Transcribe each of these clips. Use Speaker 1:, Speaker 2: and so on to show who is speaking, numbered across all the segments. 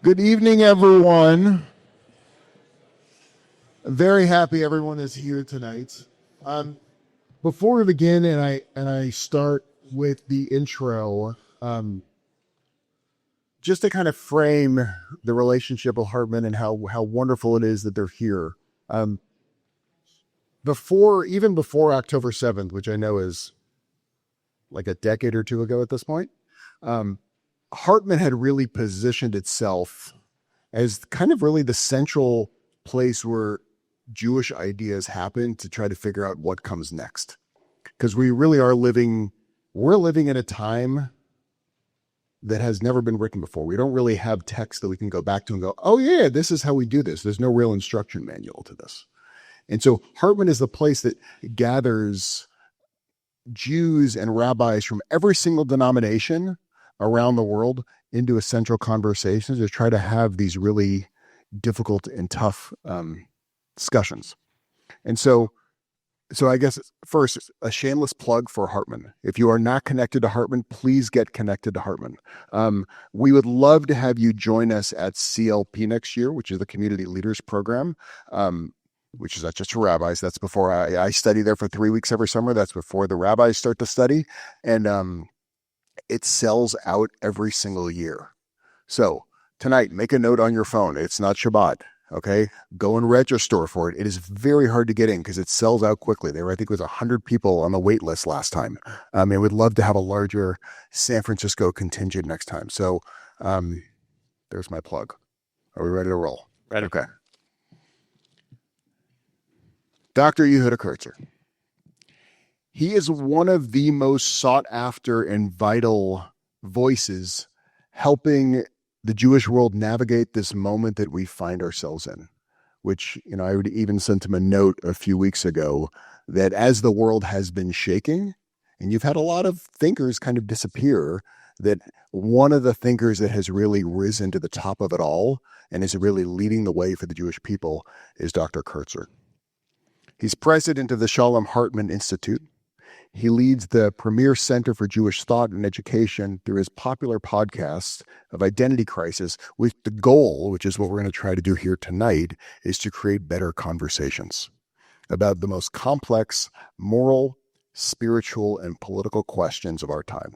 Speaker 1: Good evening, everyone. I'm very happy everyone is here tonight. Before we begin and I start with the intro, just to kind of frame the relationship of Hartman and how wonderful it is that they're here. Even before October 7th, which I know is like a decade or two ago at this point, Hartman had really positioned itself as kind of really the central place where Jewish ideas happen to try to figure out what comes next. Because we're living in a time that has never been written before. We don't really have text that we can go back to and go, oh yeah, this is how we do this. There's no real instruction manual to this. And so Hartman is the place that gathers Jews and rabbis from every single denomination around the world into a central conversation to try to have these really difficult and tough discussions. And so I guess first, a shameless plug for Hartman. If you are not connected to Hartman, please get connected to Hartman. We would love to have you join us at CLP next year, which is the Community Leaders Program, which is not just for rabbis. That's before I study there for 3 weeks every summer. That's before the rabbis start to study. And it sells out every single year. So tonight, make a note on your phone. It's not Shabbat. Okay, go and register for it. It is very hard to get in because it sells out quickly. There, I think, was 100 people on the wait list last time. And we'd love to have a larger San Francisco contingent next time. So there's my plug. Are we ready to roll?
Speaker 2: Ready.
Speaker 1: Okay. Dr. Yehuda Kurtzer. He is one of the most sought after and vital voices helping the Jewish world navigate this moment that we find ourselves in, which, I would even sent him a note a few weeks ago that as the world has been shaking and you've had a lot of thinkers kind of disappear, that one of the thinkers that has really risen to the top of it all and is really leading the way for the Jewish people is Dr. Kurtzer. He's president of the Shalom Hartman Institute. He leads the premier Center for Jewish Thought and Education through his popular podcast of Identity Crisis, with the goal, which is what we're going to try to do here tonight, is to create better conversations about the most complex moral, spiritual, and political questions of our time.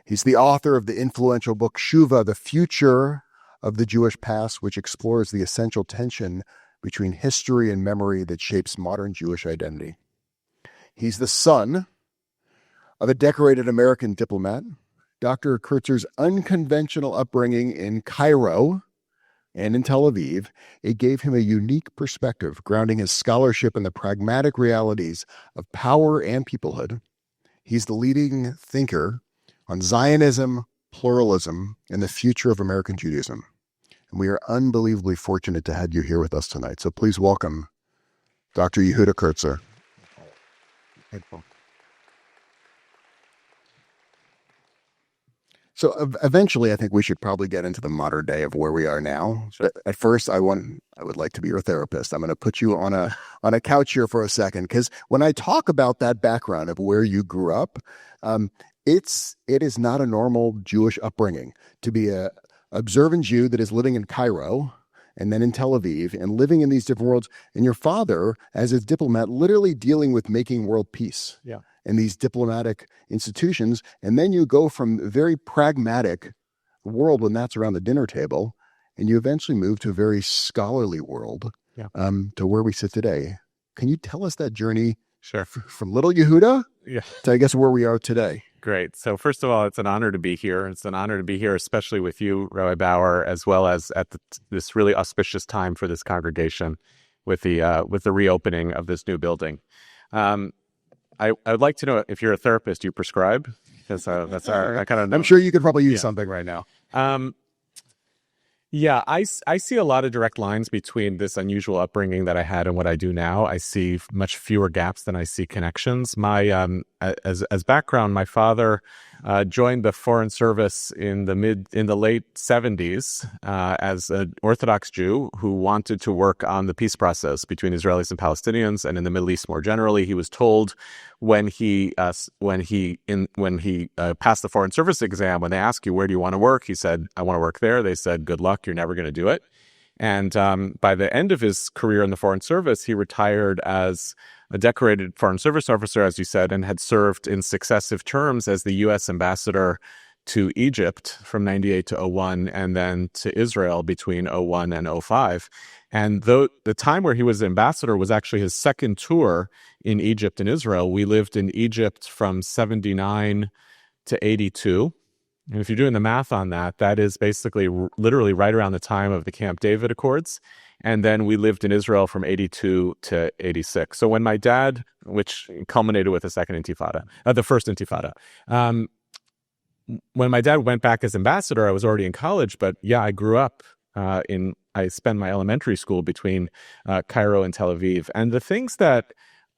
Speaker 1: He's the author of the influential book Shuva, The Future of the Jewish Past, which explores the essential tension between history and memory that shapes modern Jewish identity. He's the son of a decorated American diplomat. Dr. Kurtzer's unconventional upbringing in Cairo and in Tel Aviv, it gave him a unique perspective, grounding his scholarship in the pragmatic realities of power and peoplehood. He's the leading thinker on Zionism, pluralism, and the future of American Judaism. And we are unbelievably fortunate to have you here with us tonight. So please welcome Dr. Yehuda Kurtzer. So eventually, I think we should probably get into the modern day of where we are now. Sure. At first, I would like to be your therapist. I'm going to put you on a couch here for a second, because when I talk about that background of where you grew up, it is not a normal Jewish upbringing to be a observant Jew that is living in Cairo and then in Tel Aviv and living in these different worlds. And your father, as a diplomat, literally dealing with making world peace in these diplomatic institutions. And then you go from a very pragmatic world when that's around the dinner table, and you eventually move to a very scholarly world to where we sit today. Can you tell us that journey?
Speaker 2: Sure.
Speaker 1: From little Yehuda to, I guess, where we are today?
Speaker 2: Great. So first of all, it's an honor to be here. It's an honor to be here, especially with you, Rabbi Bauer, as well as at this really auspicious time for this congregation with the reopening of this new building. I would like to know if you're a therapist, do you prescribe? Because that's I kind of know.
Speaker 1: I'm sure you could probably use something right now.
Speaker 2: Yeah, I see a lot of direct lines between this unusual upbringing that I had and what I do now. I see much fewer gaps than I see connections. My as background, my father joined the Foreign Service in the late 70s as an Orthodox Jew who wanted to work on the peace process between Israelis and Palestinians and in the Middle East more generally. He was told when he passed the Foreign Service exam, when they ask you, where do you want to work? He said, I want to work there. They said, good luck, you're never going to do it. And by the end of his career in the Foreign Service, he retired as a decorated Foreign Service officer, as you said, and had served in successive terms as the U.S. ambassador to Egypt from 98 to 01 and then to Israel between 01 and 05. And the time where he was ambassador was actually his second tour in Egypt and Israel. We lived in Egypt from 79 to 82. And if you're doing the math on that, that is basically literally right around the time of the Camp David Accords. And then we lived in Israel from 82 to 86. So when my dad, which culminated with the first Intifada, when my dad went back as ambassador, I was already in college, but yeah, I grew up I spent my elementary school between Cairo and Tel Aviv. And the things that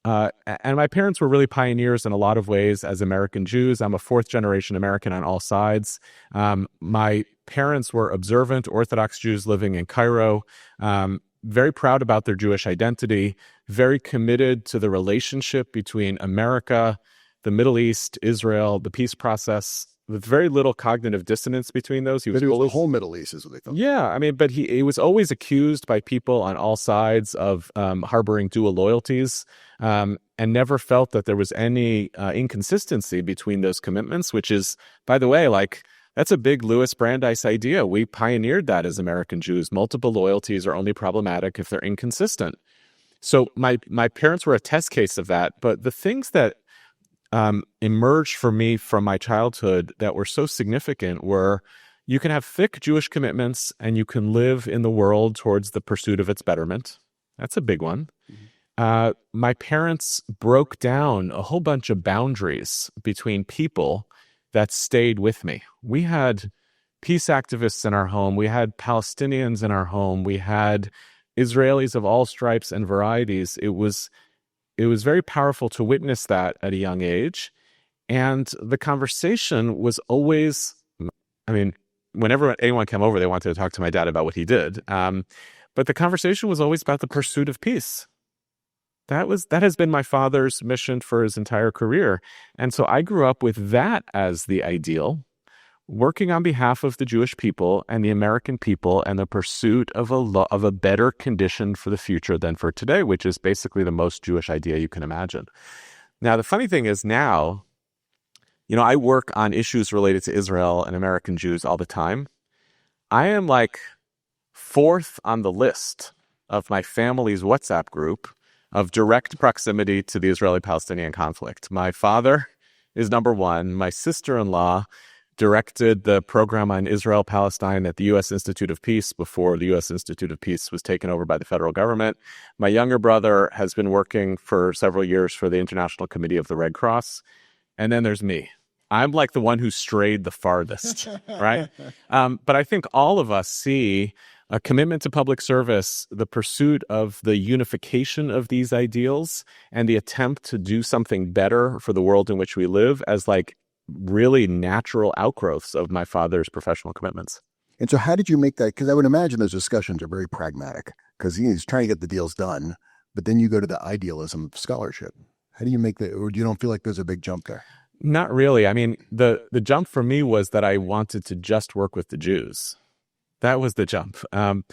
Speaker 2: and my parents were really pioneers in a lot of ways as American Jews. I'm a fourth generation American on all sides. My parents were observant Orthodox Jews living in Cairo, very proud about their Jewish identity, very committed to the relationship between America, the Middle East, Israel, the peace process, with very little cognitive dissonance between those.
Speaker 1: He was the whole Middle East is what they thought.
Speaker 2: Yeah, I mean, but he was always accused by people on all sides of harboring dual loyalties, and never felt that there was any inconsistency between those commitments, which is, by the way, that's a big Louis Brandeis idea. We pioneered that as American Jews. Multiple loyalties are only problematic if they're inconsistent. So my parents were a test case of that, but the things that emerged for me from my childhood that were so significant were you can have thick Jewish commitments and you can live in the world towards the pursuit of its betterment. That's a big one. Mm-hmm. My parents broke down a whole bunch of boundaries between people that stayed with me. We had peace activists in our home. We had Palestinians in our home. We had Israelis of all stripes and varieties. It was very powerful to witness that at a young age. And the conversation was always, I mean, whenever anyone came over, they wanted to talk to my dad about what he did. But the conversation was always about the pursuit of peace. That has been my father's mission for his entire career. And so I grew up with that as the ideal, working on behalf of the Jewish people and the American people and the pursuit of a better condition for the future than for today, which is basically the most Jewish idea you can imagine. Now, the funny thing is now, I work on issues related to Israel and American Jews all the time. I am fourth on the list of my family's WhatsApp group of direct proximity to the Israeli-Palestinian conflict. My father is number one. My sister-in-law directed the program on Israel-Palestine at the U.S. Institute of Peace before the U.S. Institute of Peace was taken over by the federal government. My younger brother has been working for several years for the International Committee of the Red Cross. And then there's me. I'm the one who strayed the farthest, right? But I think all of us see a commitment to public service, the pursuit of the unification of these ideals, and the attempt to do something better for the world in which we live as really natural outgrowths of my father's professional commitments.
Speaker 1: And so how did you make that? Because I would imagine those discussions are very pragmatic because he's trying to get the deals done, but then you go to the idealism of scholarship. How do you make that? Or you don't feel like there's a big jump there?
Speaker 2: Not really. I mean, the jump for me was that I wanted to just work with the Jews. That was the jump. And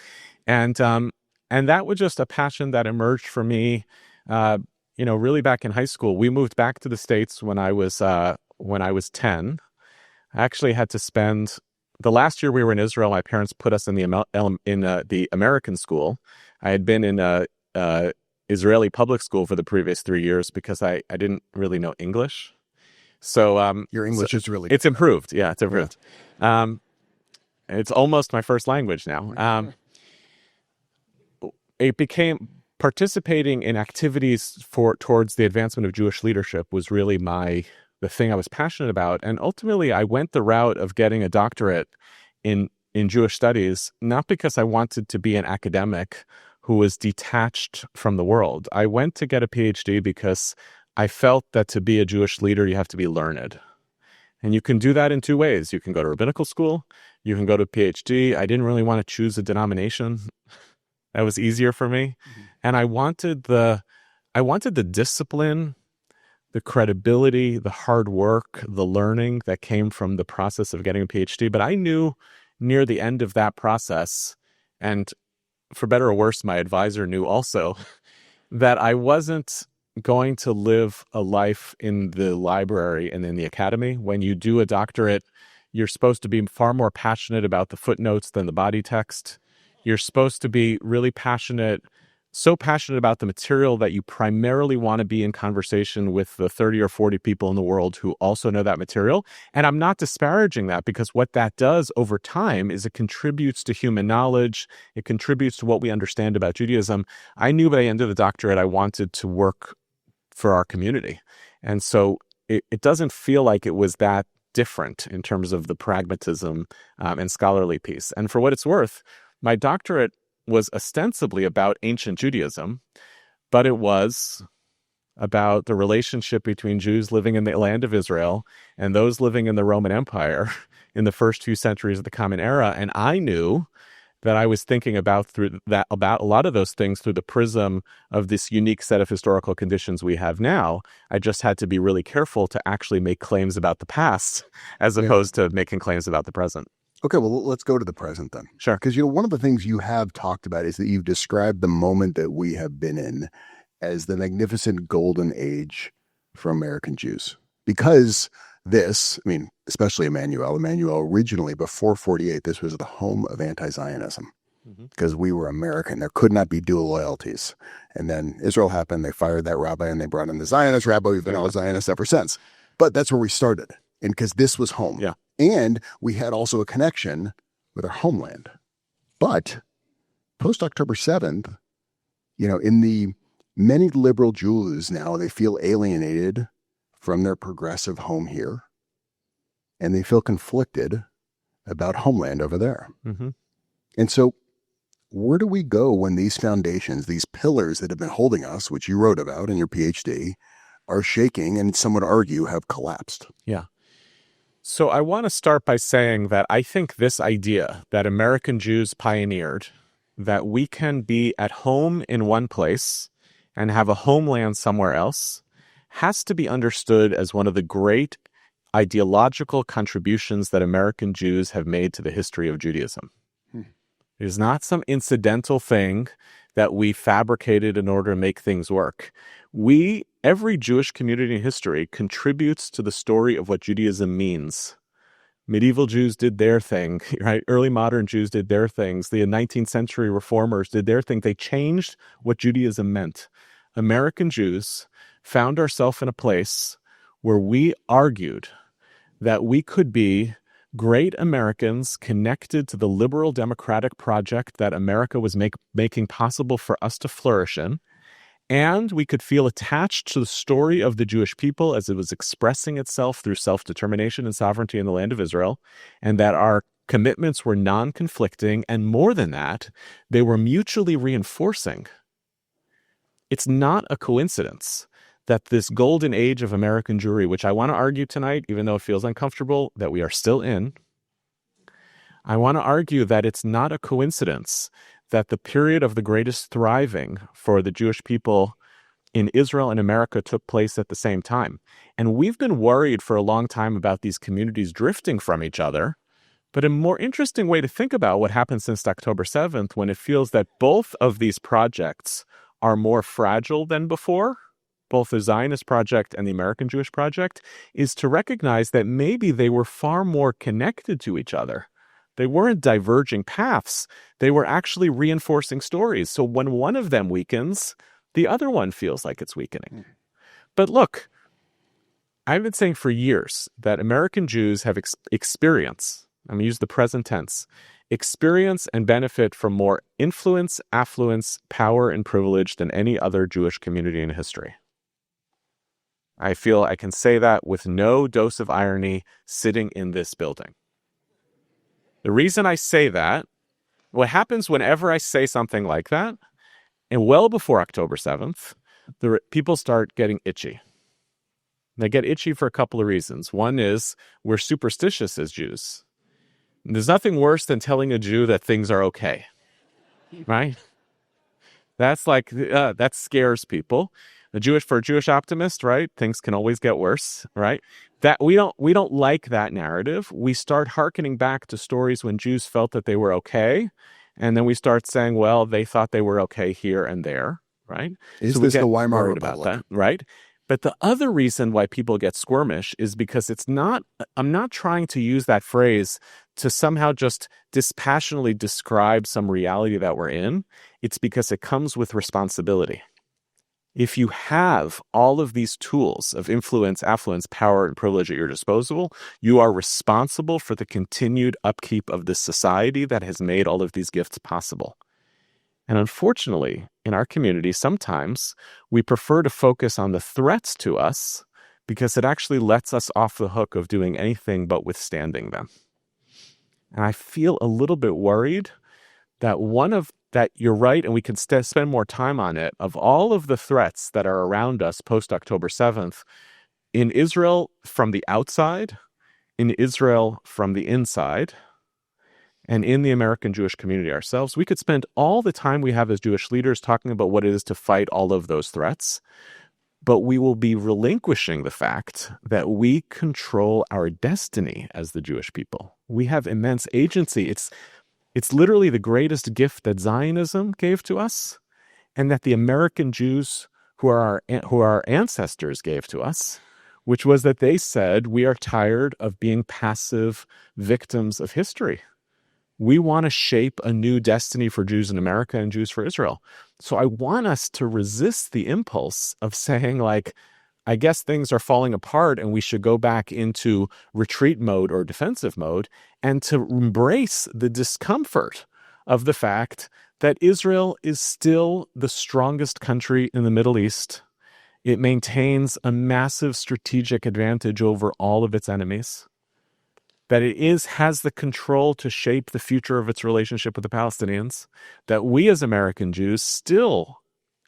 Speaker 2: that was just a passion that emerged for me, really back in high school. We moved back to the States when I was 10. I actually had to spend the last year we were in Israel. My parents put us in the American school. I had been in a Israeli public school for the previous 3 years because I didn't really know English. So
Speaker 1: your English is really good.
Speaker 2: It's improved. Yeah, it's improved. Yeah. It's almost my first language now. It became participating in activities towards the advancement of Jewish leadership was really the thing I was passionate about. And ultimately, I went the route of getting a doctorate in Jewish studies, not because I wanted to be an academic who was detached from the world. I went to get a PhD because I felt that to be a Jewish leader, you have to be learned. And you can do that in two ways. You can go to rabbinical school. You can go to PhD. I didn't really want to choose a denomination. That was easier for me. And I wanted the discipline, the credibility, the hard work, the learning that came from the process of getting a PhD. But I knew near the end of that process, and for better or worse, my advisor knew also, that I wasn't going to live a life in the library and in the academy. When you do a doctorate, you're supposed to be far more passionate about the footnotes than the body text. You're supposed to be really passionate, so passionate about the material that you primarily want to be in conversation with the 30 or 40 people in the world who also know that material. And I'm not disparaging that, because what that does over time is it contributes to human knowledge. It contributes to what we understand about Judaism. I knew by the end of the doctorate I wanted to work for our community. And so it doesn't feel like it was that different in terms of the pragmatism and scholarly piece. And for what it's worth, my doctorate was ostensibly about ancient Judaism, but it was about the relationship between Jews living in the land of Israel and those living in the Roman Empire in the first 2 centuries of the Common Era. And I knew that I was thinking about a lot of those things through the prism of this unique set of historical conditions we have now. I just had to be really careful to actually make claims about the past as opposed to making claims about the present.
Speaker 1: Okay, well, let's go to the present then.
Speaker 2: Sure.
Speaker 1: Because, one of the things you have talked about is that you've described the moment that we have been in as the magnificent golden age for American Jews. Because this, especially Emanu-El originally, before 48, this was the home of anti-Zionism. Because we were American. There could not be dual loyalties. And then Israel happened, they fired that rabbi, and they brought in the Zionist rabbi. We've been all Zionists ever since. But that's where we started. And because this was home.
Speaker 2: Yeah.
Speaker 1: And we had also a connection with our homeland. But post-October 7th, in the many liberal Jews now, they feel alienated from their progressive home here. And they feel conflicted about homeland over there. And so where do we go when these foundations, these pillars that have been holding us, which you wrote about in your PhD, are shaking and some would argue have collapsed?
Speaker 2: Yeah. So I want to start by saying that I think this idea that American Jews pioneered, that we can be at home in one place and have a homeland somewhere else, has to be understood as one of the great ideological contributions that American Jews have made to the history of Judaism. It is not some incidental thing that we fabricated in order to make things work. Every Jewish community in history contributes to the story of what Judaism means. Medieval Jews did their thing, right? Early modern Jews did their things. The 19th century reformers did their thing. They changed what Judaism meant. American Jews found ourselves in a place where we argued that we could be great Americans connected to the liberal democratic project that America was making possible for us to flourish in. And we could feel attached to the story of the Jewish people as it was expressing itself through self-determination and sovereignty in the land of Israel, and that our commitments were non-conflicting, and more than that, they were mutually reinforcing. It's not a coincidence that this golden age of American Jewry, which I want to argue tonight, even though it feels uncomfortable, that we are still in, I want to argue that it's not a coincidence that the period of the greatest thriving for the Jewish people in Israel and America took place at the same time. And we've been worried for a long time about these communities drifting from each other. But a more interesting way to think about what happened since October 7th, when it feels that both of these projects are more fragile than before, both the Zionist project and the American Jewish project, is to recognize that maybe they were far more connected to each other. They weren't diverging paths. They were actually reinforcing stories. So when one of them weakens, the other one feels like it's weakening. But look, I've been saying for years that American Jews have experience, I'm going to use the present tense, experience and benefit from more influence, affluence, power, and privilege than any other Jewish community in history. I feel I can say that with no dose of irony sitting in this building. The reason I say that, what happens whenever I say something like that, and well before October 7th, the people start getting itchy. They get itchy for a couple of reasons. One is we're superstitious as Jews. There's nothing worse than telling a Jew that things are okay, right? That's like, that scares people. For a Jewish optimist, right? Things can always get worse, right? That we don't like that narrative. We start hearkening back to stories when Jews felt that they were okay, and then we start saying, well, they thought they were okay here and there, right?
Speaker 1: Is
Speaker 2: so
Speaker 1: this
Speaker 2: we get
Speaker 1: the Weimar
Speaker 2: worried
Speaker 1: Republic?
Speaker 2: about that, right? But the other reason why people get squirmish is because I'm not trying to use that phrase to somehow just dispassionately describe some reality that we're in. It's because it comes with responsibility. If you have all of these tools of influence, affluence, power, and privilege at your disposal, you are responsible for the continued upkeep of this society that has made all of these gifts possible. And unfortunately, in our community, sometimes we prefer to focus on the threats to us because it actually lets us off the hook of doing anything but withstanding them. And I feel a little bit worried that that you're right, and we can spend more time on it, of all of the threats that are around us post-October 7th, in Israel from the outside, in Israel from the inside, and in the American Jewish community ourselves, we could spend all the time we have as Jewish leaders talking about what it is to fight all of those threats, but we will be relinquishing the fact that we control our destiny as the Jewish people. We have immense agency. It's literally the greatest gift that Zionism gave to us, and that the American Jews who are our ancestors gave to us, which was that they said, we are tired of being passive victims of history. We want to shape a new destiny for Jews in America and Jews for Israel. So I want us to resist the impulse of saying, like, I guess things are falling apart and we should go back into retreat mode or defensive mode, and to embrace the discomfort of the fact that Israel is still the strongest country in the Middle East. It maintains a massive strategic advantage over all of its enemies, that it has the control to shape the future of its relationship with the Palestinians, that we as American Jews still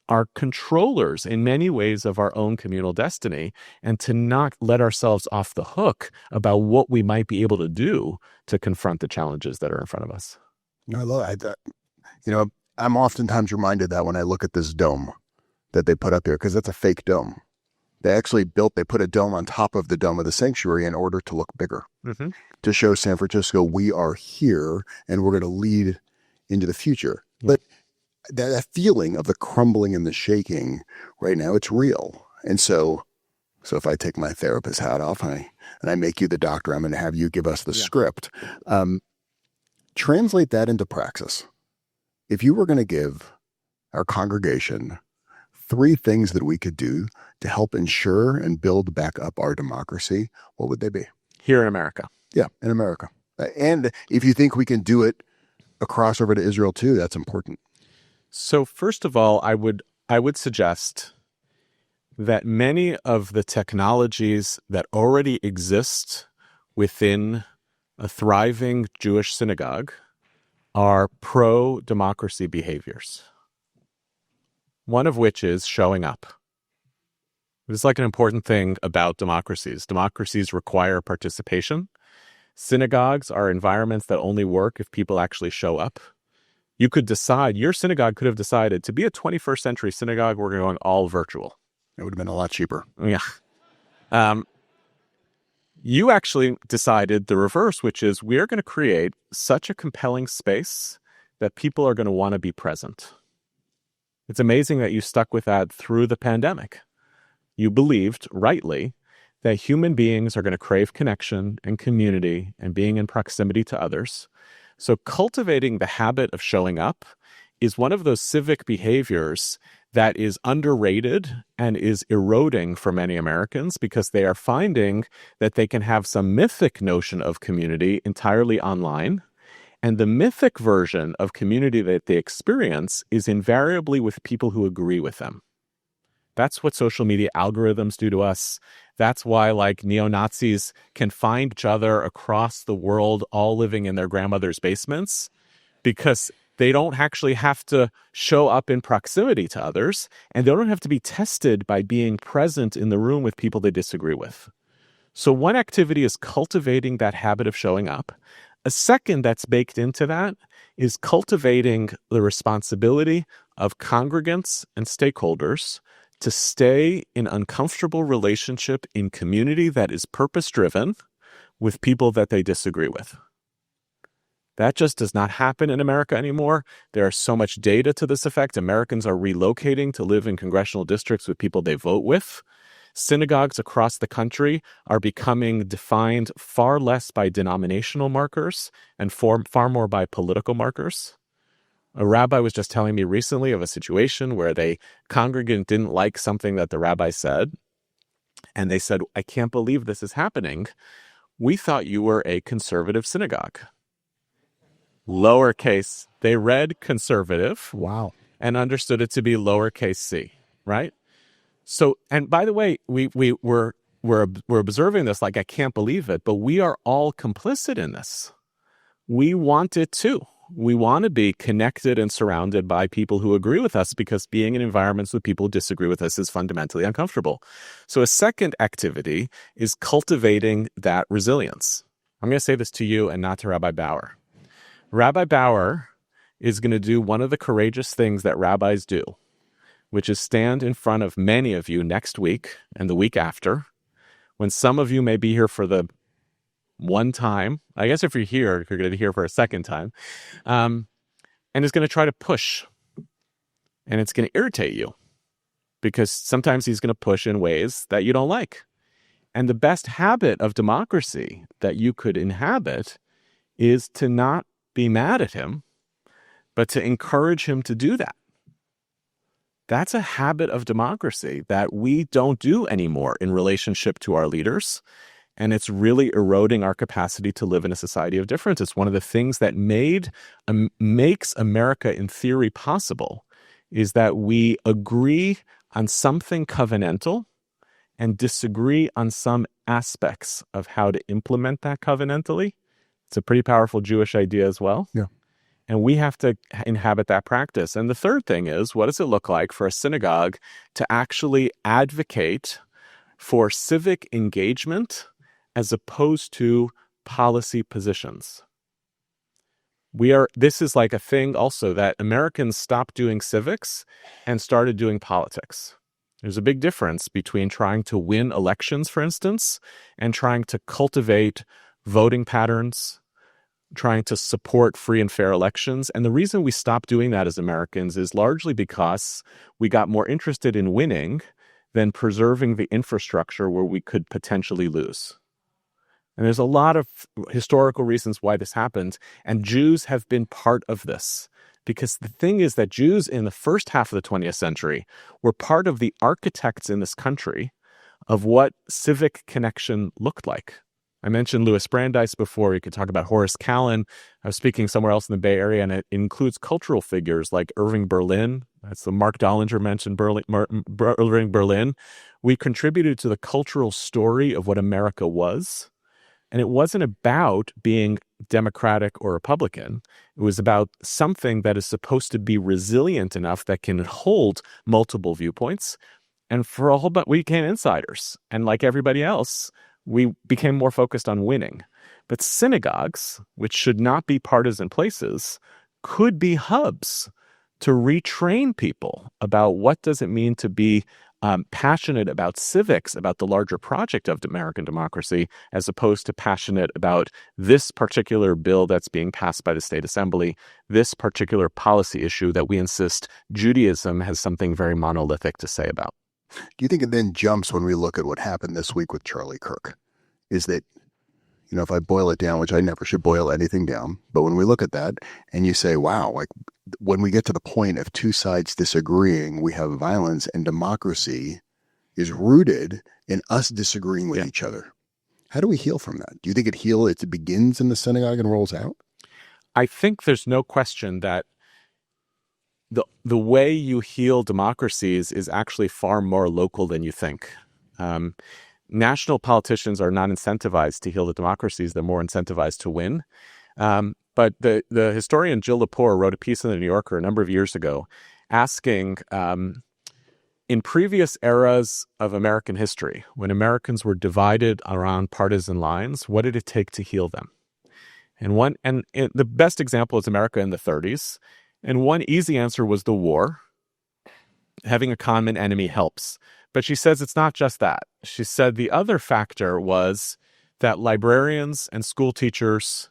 Speaker 2: are controllers in many ways of our own communal destiny, and to not let ourselves off the hook about what we might be able to do to confront the challenges that are in front of us.
Speaker 1: I love it. I'm oftentimes reminded that when I look at this dome that they put up here, because that's a fake dome. They put a dome on top of the dome of the sanctuary in order to look bigger, to show San Francisco, we are here and we're going to lead into the future. But that feeling of the crumbling and the shaking right now, it's real. And so if I take my therapist hat off and I make you the doctor, I'm going to have you give us the script. Translate that into praxis. If you were going to give our congregation 3 things that we could do to help ensure and build back up our democracy, what would they be?
Speaker 2: Here in America.
Speaker 1: Yeah, in America. And if you think we can do it across over to Israel too, that's important.
Speaker 2: So first of all, I would suggest that many of the technologies that already exist within a thriving Jewish synagogue are pro-democracy behaviors. One of which is showing up. This is like an important thing about democracies. Democracies require participation. Synagogues are environments that only work if people actually show up. You could decide, your synagogue could have decided, to be a 21st century synagogue, we're going all virtual.
Speaker 1: It would have been a lot cheaper.
Speaker 2: Yeah. You actually decided the reverse, which is we're going to create such a compelling space that people are going to want to be present. It's amazing that you stuck with that through the pandemic. You believed, rightly, that human beings are going to crave connection and community and being in proximity to others. So cultivating the habit of showing up is one of those civic behaviors that is underrated and is eroding for many Americans, because they are finding that they can have some mythic notion of community entirely online. And the mythic version of community that they experience is invariably with people who agree with them. That's what social media algorithms do to us. That's why, like, neo-Nazis can find each other across the world, all living in their grandmother's basements, because They don't actually have to show up in proximity to others, and they don't have to be tested by being present in the room with people they disagree with. So one activity is cultivating that habit of showing up. A second that's baked into that is cultivating the responsibility of congregants and stakeholders to stay in uncomfortable relationship in community that is purpose-driven with people that they disagree with. That just does not happen in America anymore. There is so much data to this effect. Americans are relocating to live in congressional districts with people they vote with. Synagogues across the country are becoming defined far less by denominational markers and far more by political markers. A rabbi was just telling me recently of a situation where a congregant didn't like something that the rabbi said, and they said, "I can't believe this is happening. We thought you were a conservative synagogue." Lowercase, they read conservative.
Speaker 1: Wow.
Speaker 2: And understood it to be lowercase c, right? So, and by the way, we're observing this like, I can't believe it, but we are all complicit in this. We want it too. We want to be connected and surrounded by people who agree with us, because being in environments with people who disagree with us is fundamentally uncomfortable. So a second activity is cultivating that resilience. I'm going to say this to you and not to Rabbi Bauer. Rabbi Bauer is going to do one of the courageous things that rabbis do, which is stand in front of many of you next week and the week after, when some of you may be here for the one time. I guess if you're here, you're going to be here for a second time. And is going to try to push. And it's going to irritate you, because sometimes he's going to push in ways that you don't like. And the best habit of democracy that you could inhabit is to not be mad at him, but to encourage him to do that. That's a habit of democracy that we don't do anymore in relationship to our leaders. And it's really eroding our capacity to live in a society of difference. It's one of the things that makes America in theory possible, is that we agree on something covenantal and disagree on some aspects of how to implement that covenantally. It's a pretty powerful Jewish idea as well.
Speaker 1: Yeah.
Speaker 2: And we have to inhabit that practice. And the third thing is, what does it look like for a synagogue to actually advocate for civic engagement as opposed to policy positions? This is like a thing also that Americans stopped doing civics and started doing politics. There's a big difference between trying to win elections, for instance, and trying to cultivate voting patterns, trying to support free and fair elections. And the reason we stopped doing that as Americans is largely because we got more interested in winning than preserving the infrastructure where we could potentially lose. And there's a lot of historical reasons why this happened, and Jews have been part of this. Because the thing is that Jews in the first half of the 20th century were part of the architects in this country of what civic connection looked like. I mentioned Louis Brandeis before. You could talk about Horace Callan. I was speaking somewhere else in the Bay Area, and it includes cultural figures like Irving Berlin. That's the Mark Dollinger mentioned Irving Berlin. We contributed to the cultural story of what America was. And it wasn't about being Democratic or Republican. It was about something that is supposed to be resilient enough that can hold multiple viewpoints. And for all but we became insiders. And like everybody else, we became more focused on winning. But synagogues, which should not be partisan places, could be hubs to retrain people about what does it mean to be passionate about civics, about the larger project of American democracy, as opposed to passionate about this particular bill that's being passed by the state assembly, this particular policy issue that we insist Judaism has something very monolithic to say about.
Speaker 1: Do you think it then jumps when we look at what happened this week with Charlie Kirk? Is that, if I boil it down, which I never should boil anything down, but when we look at that and you say, wow, like when we get to the point of two sides disagreeing, we have violence, and democracy is rooted in us disagreeing with each other. How do we heal from that? Do you think it begins in the synagogue and rolls out?
Speaker 2: I think there's no question that the way you heal democracies is actually far more local than you think. National politicians are not incentivized to heal the democracies. They're more incentivized to win. But the historian Jill Lepore wrote a piece in the New Yorker a number of years ago asking, in previous eras of American history, when Americans were divided around partisan lines, what did it take to heal them? And the best example is America in the 30s. And one easy answer was the war. Having a common enemy helps. But she says it's not just that. She said the other factor was that librarians and school teachers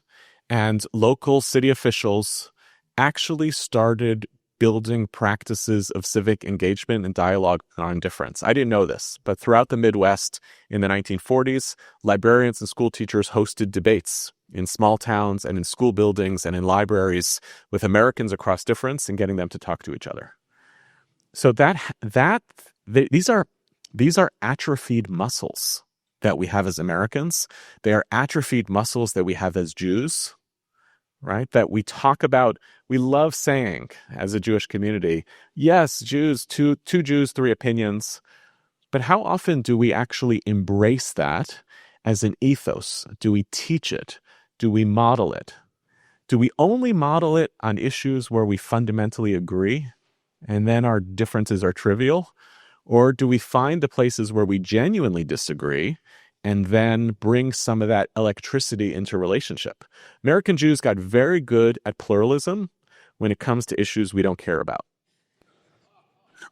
Speaker 2: and local city officials actually started building practices of civic engagement and dialogue on difference. I didn't know this, but throughout the Midwest in the 1940s, librarians and school teachers hosted debates in small towns and in school buildings and in libraries with Americans across difference and getting them to talk to each other. So these are atrophied muscles that we have as Americans. They are atrophied muscles that we have as Jews, right? That we talk about. We love saying as a Jewish community, yes, Jews, two Jews, three opinions. But how often do we actually embrace that as an ethos? Do we teach it? Do we model it? Do we only model it on issues where we fundamentally agree and then our differences are trivial? Or do we find the places where we genuinely disagree and then bring some of that electricity into relationship? American Jews got very good at pluralism when it comes to issues we don't care about.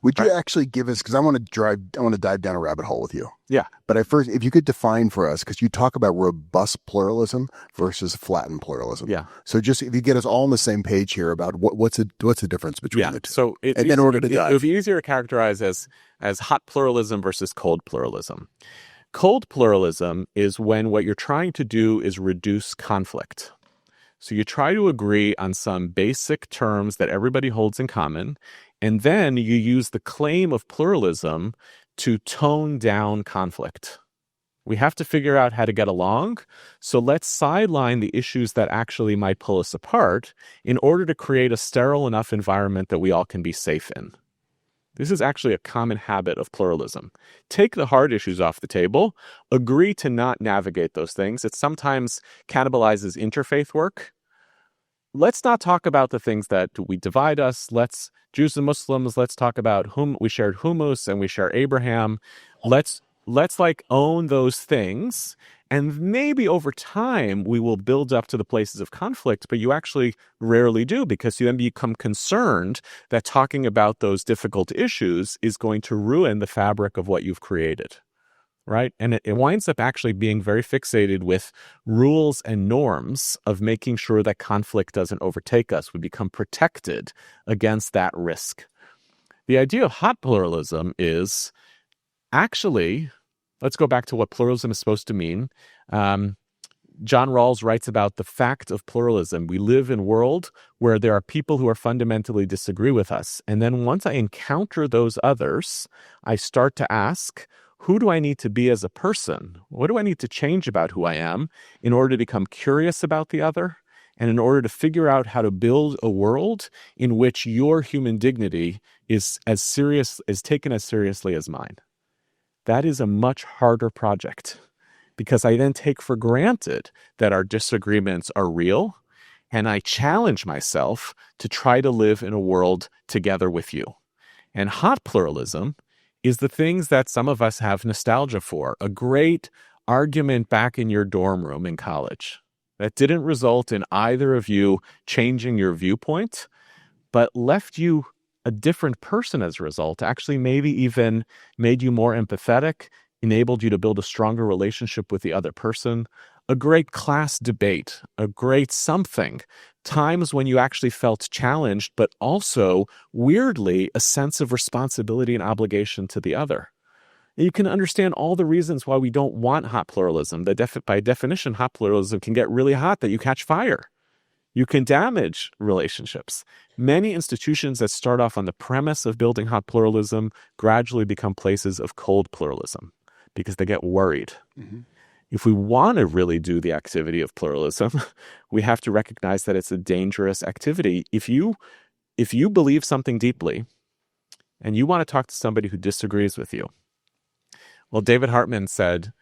Speaker 1: Would you actually give us, because I want to dive down a rabbit hole with you.
Speaker 2: Yeah.
Speaker 1: But if you could define for us, because you talk about robust pluralism versus flattened pluralism.
Speaker 2: Yeah.
Speaker 1: So just if you get us all on the same page here about what's the difference between the two.
Speaker 2: So
Speaker 1: then we're going to dive.
Speaker 2: It would be easier to characterize as hot pluralism versus cold pluralism. Cold pluralism is when what you're trying to do is reduce conflict. So you try to agree on some basic terms that everybody holds in common, and then you use the claim of pluralism to tone down conflict. We have to figure out how to get along, so let's sideline the issues that actually might pull us apart in order to create a sterile enough environment that we all can be safe in. This is actually a common habit of pluralism. Take the hard issues off the table, agree to not navigate those things. It sometimes cannibalizes interfaith work. Let's not talk about the things that we divide us. Jews and Muslims, let's talk about whom we shared hummus and we share Abraham. Let's own those things. And maybe over time, we will build up to the places of conflict, but you actually rarely do, because you then become concerned that talking about those difficult issues is going to ruin the fabric of what you've created, right? And it winds up actually being very fixated with rules and norms of making sure that conflict doesn't overtake us. We become protected against that risk. The idea of hot pluralism is actually, let's go back to what pluralism is supposed to mean. John Rawls writes about the fact of pluralism. We live in a world where there are people who are fundamentally disagree with us. And then once I encounter those others, I start to ask, who do I need to be as a person? What do I need to change about who I am in order to become curious about the other? And in order to figure out how to build a world in which your human dignity is taken as seriously as mine. That is a much harder project, because I then take for granted that our disagreements are real, and I challenge myself to try to live in a world together with you. And hot pluralism is the things that some of us have nostalgia for. A great argument back in your dorm room in college that didn't result in either of you changing your viewpoint, but left you a different person as a result, actually maybe even made you more empathetic, enabled you to build a stronger relationship with the other person, a great class debate, a great something, times when you actually felt challenged, but also, weirdly, a sense of responsibility and obligation to the other. And you can understand all the reasons why we don't want hot pluralism. By definition, hot pluralism can get really hot that you catch fire. You can damage relationships. Many institutions that start off on the premise of building hot pluralism gradually become places of cold pluralism because they get worried. Mm-hmm. If we want to really do the activity of pluralism, we have to recognize that it's a dangerous activity. If you believe something deeply and you want to talk to somebody who disagrees with you, well, David Hartman said,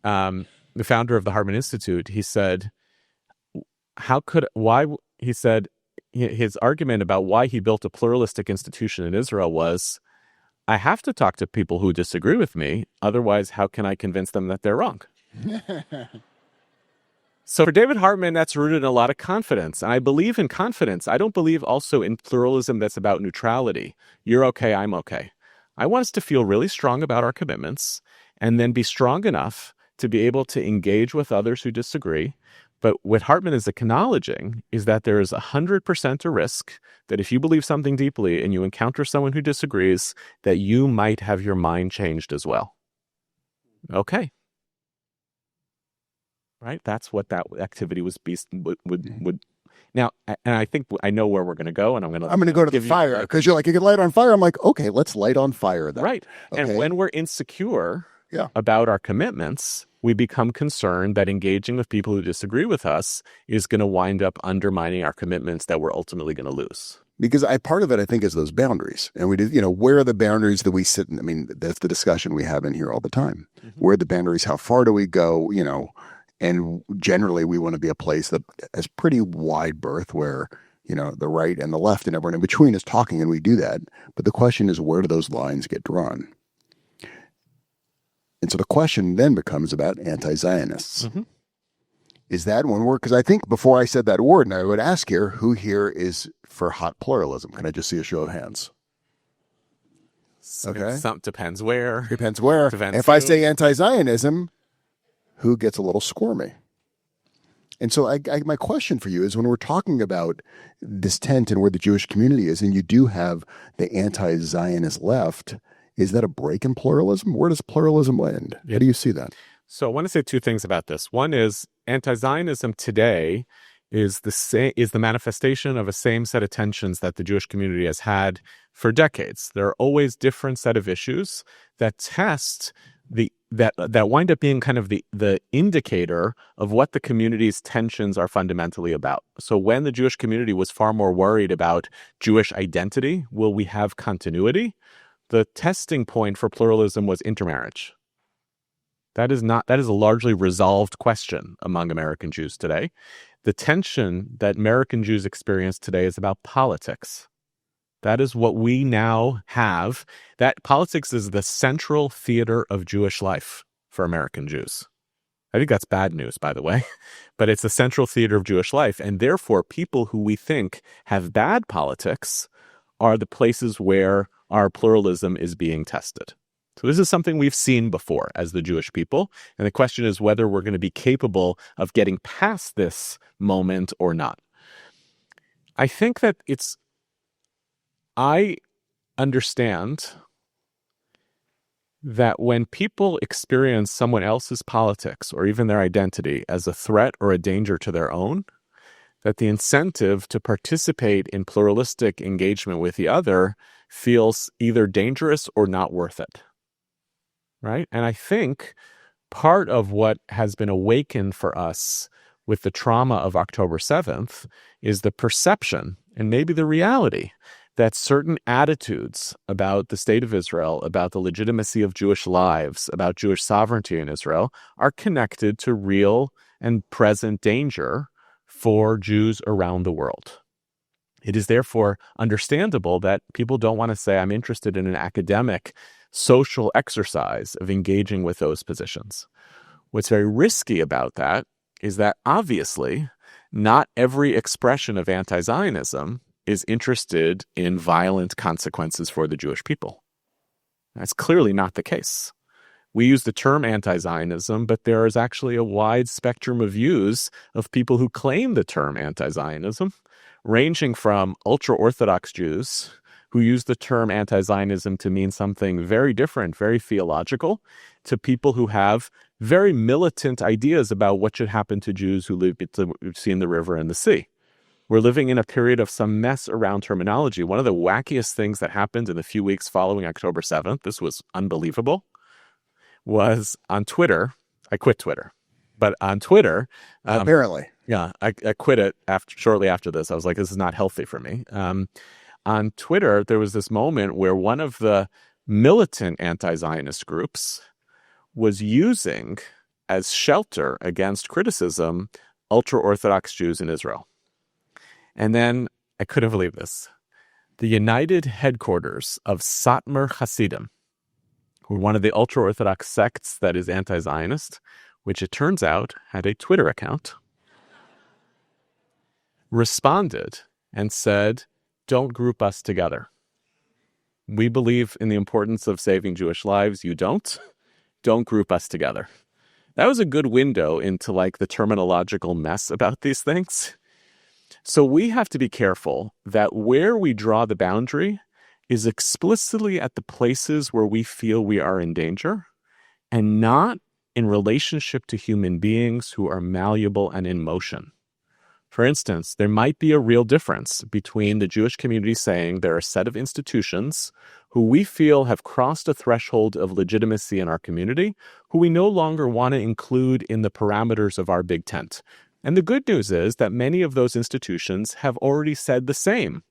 Speaker 2: the founder of the Hartman Institute, he said, he said his argument about why he built a pluralistic institution in Israel was, I have to talk to people who disagree with me. Otherwise, how can I convince them that they're wrong? So for David Hartman, that's rooted in a lot of confidence. And I believe in confidence. I don't believe also in pluralism that's about neutrality. You're okay, I'm okay. I want us to feel really strong about our commitments and then be strong enough to be able to engage with others who disagree. But what Hartman is acknowledging is that there is 100% a risk that if you believe something deeply and you encounter someone who disagrees, that you might have your mind changed as well. Okay. Right? That's what that activity would now, and I think I know where we're going to go, and I'm going to
Speaker 1: go to the fire, because you're like, you can light on fire. I'm like, okay, let's light on fire then.
Speaker 2: Right.
Speaker 1: Okay.
Speaker 2: And when we're insecure about our commitments, we become concerned that engaging with people who disagree with us is going to wind up undermining our commitments that we're ultimately going to lose.
Speaker 1: Because part of it, I think, is those boundaries. And we did, where are the boundaries that we sit in? I mean, that's the discussion we have in here all the time. Mm-hmm. Where are the boundaries? How far do we go? And generally, we want to be a place that has pretty wide berth where, the right and the left and everyone in between is talking, and we do that. But the question is, where do those lines get drawn? And so the question then becomes about anti-Zionists. Mm-hmm. Is that one word? Because I think before I said that word, and I would ask here, who here is for hot pluralism? Can I just see a show of hands? Okay.
Speaker 2: Depends where.
Speaker 1: Depends where. If I say anti-Zionism, who gets a little squirmy? And so my question for you is, when we're talking about this tent and where the Jewish community is, and you do have the anti-Zionist left, is that a break in pluralism? Where does pluralism end? How do you see that?
Speaker 2: So I want to say two things about this. One is anti-Zionism today is the manifestation of a same set of tensions that the Jewish community has had for decades. There are always different set of issues that test that wind up being kind of the indicator of what the community's tensions are fundamentally about. So when the Jewish community was far more worried about Jewish identity, will we have continuity? The testing point for pluralism was intermarriage. That is a largely resolved question among American Jews today. The tension that American Jews experience today is about politics. That is what we now have. That politics is the central theater of Jewish life for American Jews. I think that's bad news, by the way, but it's the central theater of Jewish life. And therefore, people who we think have bad politics are the places where our pluralism is being tested. So this is something we've seen before as the Jewish people. And the question is whether we're going to be capable of getting past this moment or not. I think that I understand that when people experience someone else's politics or even their identity as a threat or a danger to their own, that the incentive to participate in pluralistic engagement with the other feels either dangerous or not worth it. Right? And I think part of what has been awakened for us with the trauma of October 7th is the perception and maybe the reality that certain attitudes about the state of Israel, about the legitimacy of Jewish lives, about Jewish sovereignty in Israel are connected to real and present danger for Jews around the world. It is therefore understandable that people don't want to say, I'm interested in an academic social exercise of engaging with those positions. What's very risky about that is that obviously not every expression of anti-Zionism is interested in violent consequences for the Jewish people. That's clearly not the case. We use the term anti-Zionism, but there is actually a wide spectrum of views of people who claim the term anti-Zionism, ranging from ultra-Orthodox Jews who use the term anti-Zionism to mean something very different, very theological, to people who have very militant ideas about what should happen to Jews who live between the river and the sea. We're living in a period of some mess around terminology. One of the wackiest things that happened in the few weeks following October 7th, this was unbelievable, was on Twitter. I quit Twitter. But on Twitter...
Speaker 1: apparently.
Speaker 2: Yeah, I quit it shortly after this. I was like, this is not healthy for me. On Twitter, there was this moment where one of the militant anti-Zionist groups was using as shelter against criticism ultra-Orthodox Jews in Israel. And then, I couldn't believe this, the united headquarters of Satmar Hasidim, who are one of the ultra-Orthodox sects that is anti-Zionist, which it turns out had a Twitter account, responded and said, don't group us together. We believe in the importance of saving Jewish lives. You don't. Don't group us together. That was a good window into like the terminological mess about these things. So we have to be careful that where we draw the boundary is explicitly at the places where we feel we are in danger and not in relationship to human beings who are malleable and in motion. For instance, there might be a real difference between the Jewish community saying there are a set of institutions who we feel have crossed a threshold of legitimacy in our community, who we no longer want to include in the parameters of our big tent. And the good news is that many of those institutions have already said the same.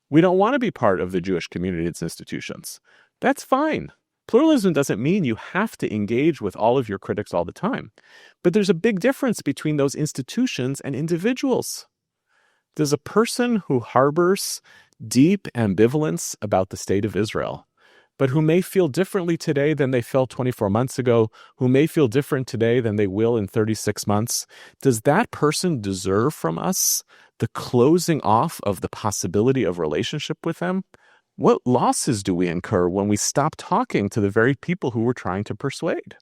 Speaker 2: We don't want to be part of the Jewish community and its institutions. That's fine. Pluralism doesn't mean you have to engage with all of your critics all the time. But there's a big difference between those institutions and individuals. There's a person who harbors deep ambivalence about the state of Israel, but who may feel differently today than they felt 24 months ago, who may feel different today than they will in 36 months. Does that person deserve from us the closing off of the possibility of relationship with them? What losses do we incur when we stop talking to the very people who we're trying to persuade?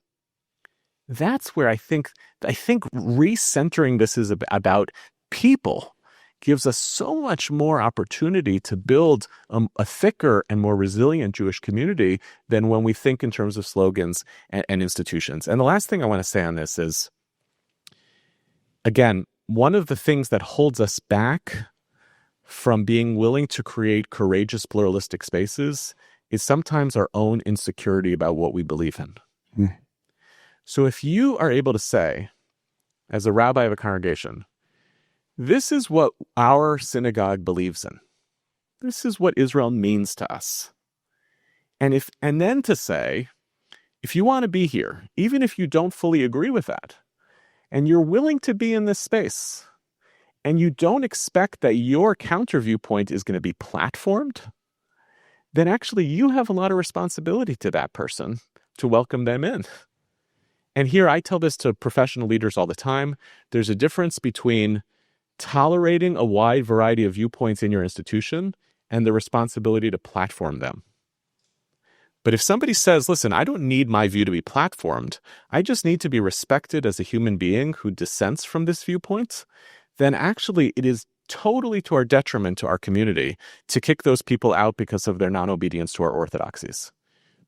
Speaker 2: That's where I think recentering this is about people gives us so much more opportunity to build a thicker and more resilient Jewish community than when we think in terms of slogans and institutions. And the last thing I want to say on this is, again, one of the things that holds us back from being willing to create courageous pluralistic spaces is sometimes our own insecurity about what we believe in. Mm. So if you are able to say, as a rabbi of a congregation, this is what our synagogue believes in. This is what Israel means to us. And then to say, if you want to be here, even if you don't fully agree with that, and you're willing to be in this space, and you don't expect that your counter viewpoint is going to be platformed, then actually you have a lot of responsibility to that person to welcome them in. And here I tell this to professional leaders all the time. There's a difference between tolerating a wide variety of viewpoints in your institution and the responsibility to platform them. But if somebody says, listen, I don't need my view to be platformed, I just need to be respected as a human being who dissents from this viewpoint, then actually it is totally to our detriment to our community to kick those people out because of their non-obedience to our orthodoxies.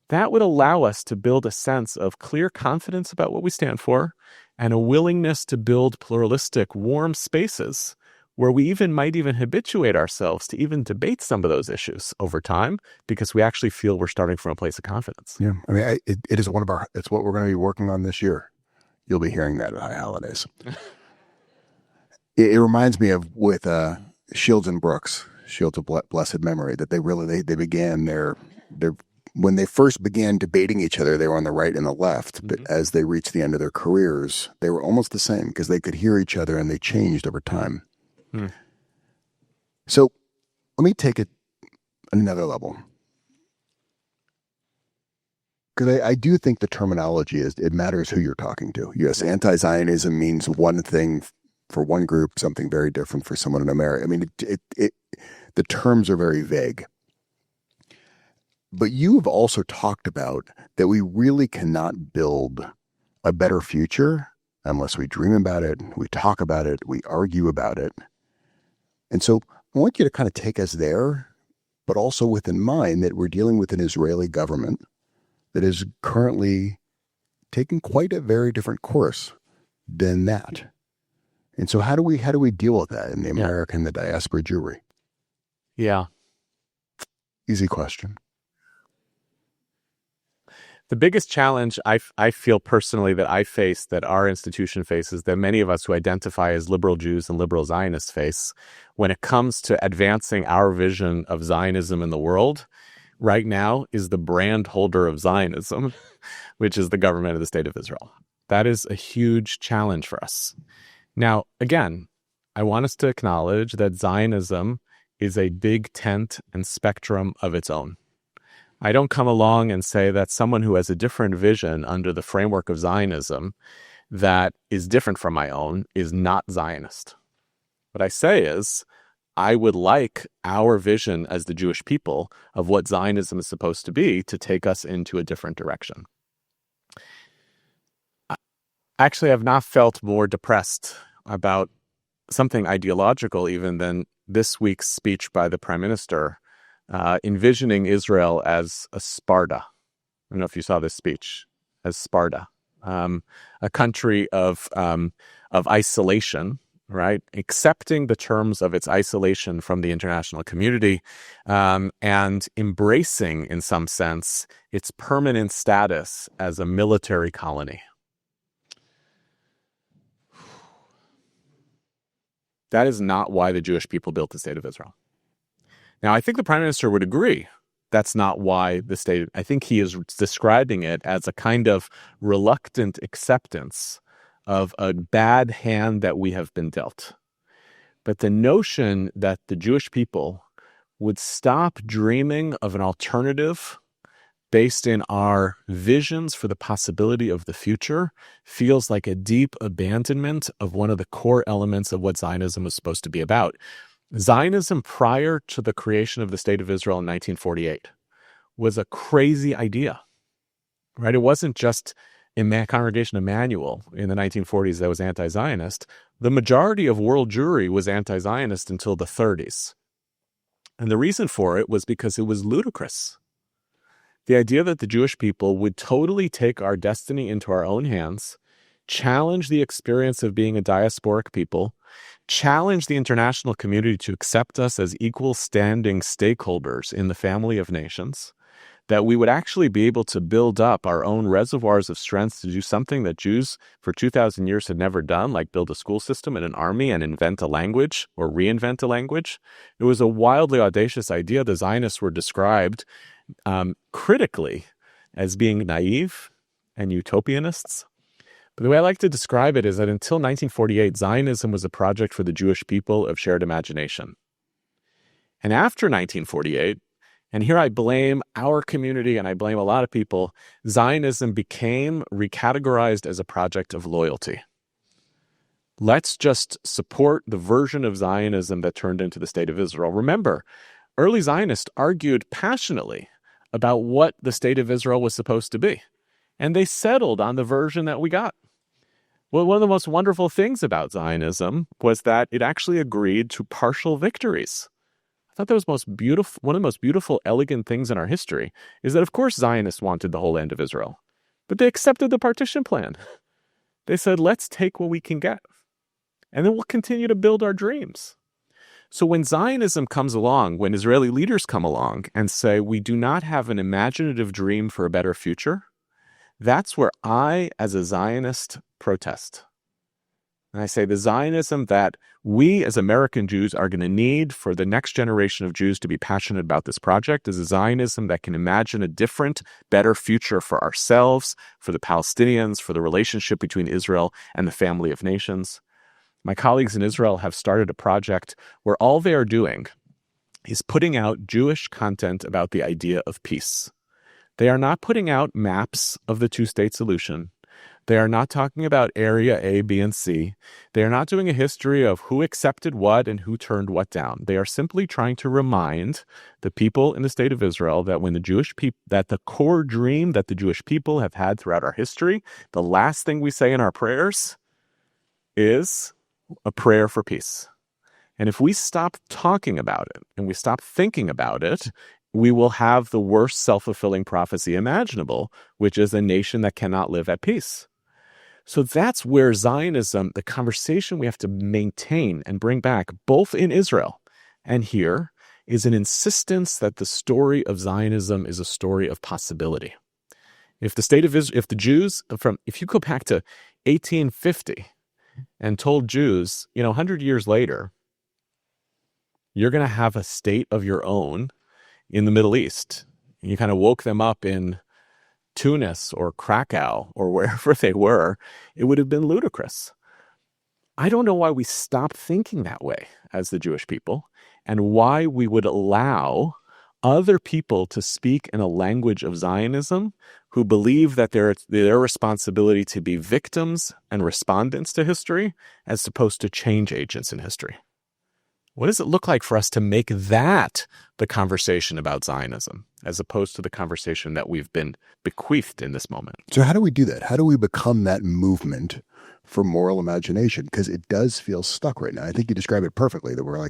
Speaker 2: That would allow us to build a sense of clear confidence about what we stand for and a willingness to build pluralistic, warm spaces where we might even habituate ourselves to even debate some of those issues over time because we actually feel we're starting from a place of confidence.
Speaker 1: Yeah, I mean, it is it's what we're going to be working on this year. You'll be hearing that at High Holidays. It reminds me of with Shields and Brooks, Shields of blessed memory, that they began their when they first began debating each other, they were on the right and the left. But as they reached the end of their careers, they were almost the same because they could hear each other and they changed over time. So let me take it another level. Because I do think the terminology it matters who you're talking to. Yes, anti-Zionism means one thing for one group, something very different for someone in America. I mean, the terms are very vague. But you have also talked about that we really cannot build a better future unless we dream about it, we talk about it, we argue about it. And so I want you to kind of take us there, but also with in mind that we're dealing with an Israeli government that is currently taking quite a very different course than that. And so how do we deal with that in the American, the diaspora Jewry?
Speaker 2: Yeah.
Speaker 1: Easy question.
Speaker 2: The biggest challenge I feel personally that I face, that our institution faces, that many of us who identify as liberal Jews and liberal Zionists face, when it comes to advancing our vision of Zionism in the world, right now is the brand holder of Zionism, which is the government of the State of Israel. That is a huge challenge for us. Now, again, I want us to acknowledge that Zionism is a big tent and spectrum of its own. I don't come along and say that someone who has a different vision under the framework of Zionism that is different from my own is not Zionist. What I say is, I would like our vision as the Jewish people of what Zionism is supposed to be to take us into a different direction. Actually, I've not felt more depressed about something ideological even than this week's speech by the Prime Minister, envisioning Israel as a Sparta. I don't know if you saw this speech, as Sparta, a country of isolation, right? Accepting the terms of its isolation from the international community, and embracing, in some sense, its permanent status as a military colony. That is not why the Jewish people built the state of Israel. Now, I think the Prime Minister would agree that's not why the state, I think he is describing it as a kind of reluctant acceptance of a bad hand that we have been dealt. But the notion that the Jewish people would stop dreaming of an alternative based in our visions for the possibility of the future feels like a deep abandonment of one of the core elements of what Zionism was supposed to be about. Zionism, prior to the creation of the State of Israel in 1948, was a crazy idea, right? It wasn't just Congregation Emanu-El in the 1940s that was anti-Zionist. The majority of world Jewry was anti-Zionist until the 30s. And the reason for it was because it was ludicrous. The idea that the Jewish people would totally take our destiny into our own hands, challenge the experience of being a diasporic people, challenge the international community to accept us as equal standing stakeholders in the family of nations, that we would actually be able to build up our own reservoirs of strength to do something that Jews for 2,000 years had never done, like build a school system and an army and invent a language or reinvent a language. It was a wildly audacious idea. The Zionists were described critically as being naive and utopianists. But the way I like to describe it is that until 1948, Zionism was a project for the Jewish people of shared imagination. And after 1948, and here I blame our community and I blame a lot of people, Zionism became recategorized as a project of loyalty. Let's just support the version of Zionism that turned into the State of Israel. Remember, early Zionists argued passionately about what the State of Israel was supposed to be. And they settled on the version that we got. Well, one of the most wonderful things about Zionism was that it actually agreed to partial victories. I thought that was one of the most beautiful, elegant things in our history is that, of course, Zionists wanted the whole land of Israel, but they accepted the partition plan. They said, let's take what we can get, and then we'll continue to build our dreams. So when Zionism comes along, when Israeli leaders come along and say, we do not have an imaginative dream for a better future, that's where I, as a Zionist, protest. And I say the Zionism that we as American Jews are going to need for the next generation of Jews to be passionate about this project is a Zionism that can imagine a different, better future for ourselves, for the Palestinians, for the relationship between Israel and the family of nations. My colleagues in Israel have started a project where all they are doing is putting out Jewish content about the idea of peace. They are not putting out maps of the two-state solution. They are not talking about area A, B, and C. They are not doing a history of who accepted what and who turned what down. They are simply trying to remind the people in the State of Israel that when the Jewish people, that the core dream that the Jewish people have had throughout our history, the last thing we say in our prayers is a prayer for peace. And if we stop talking about it and we stop thinking about it, we will have the worst self-fulfilling prophecy imaginable, which is a nation that cannot live at peace. So that's where Zionism, the conversation we have to maintain and bring back, both in Israel and here, is an insistence that the story of Zionism is a story of possibility. If the state of Israel, if you go back to 1850 and told Jews, 100 years later, you're going to have a state of your own in the Middle East. You kind of woke them up in Tunis or Krakow or wherever they were, it would have been ludicrous. I don't know why we stopped thinking that way as the Jewish people, and why we would allow other people to speak in a language of Zionism who believe that their responsibility to be victims and respondents to history as opposed to change agents in history. What does it look like for us to make that the conversation about Zionism as opposed to the conversation that we've been bequeathed in this moment?
Speaker 1: So how do we do that? How do we become that movement for moral imagination? Because it does feel stuck right now. I think you describe it perfectly, that we're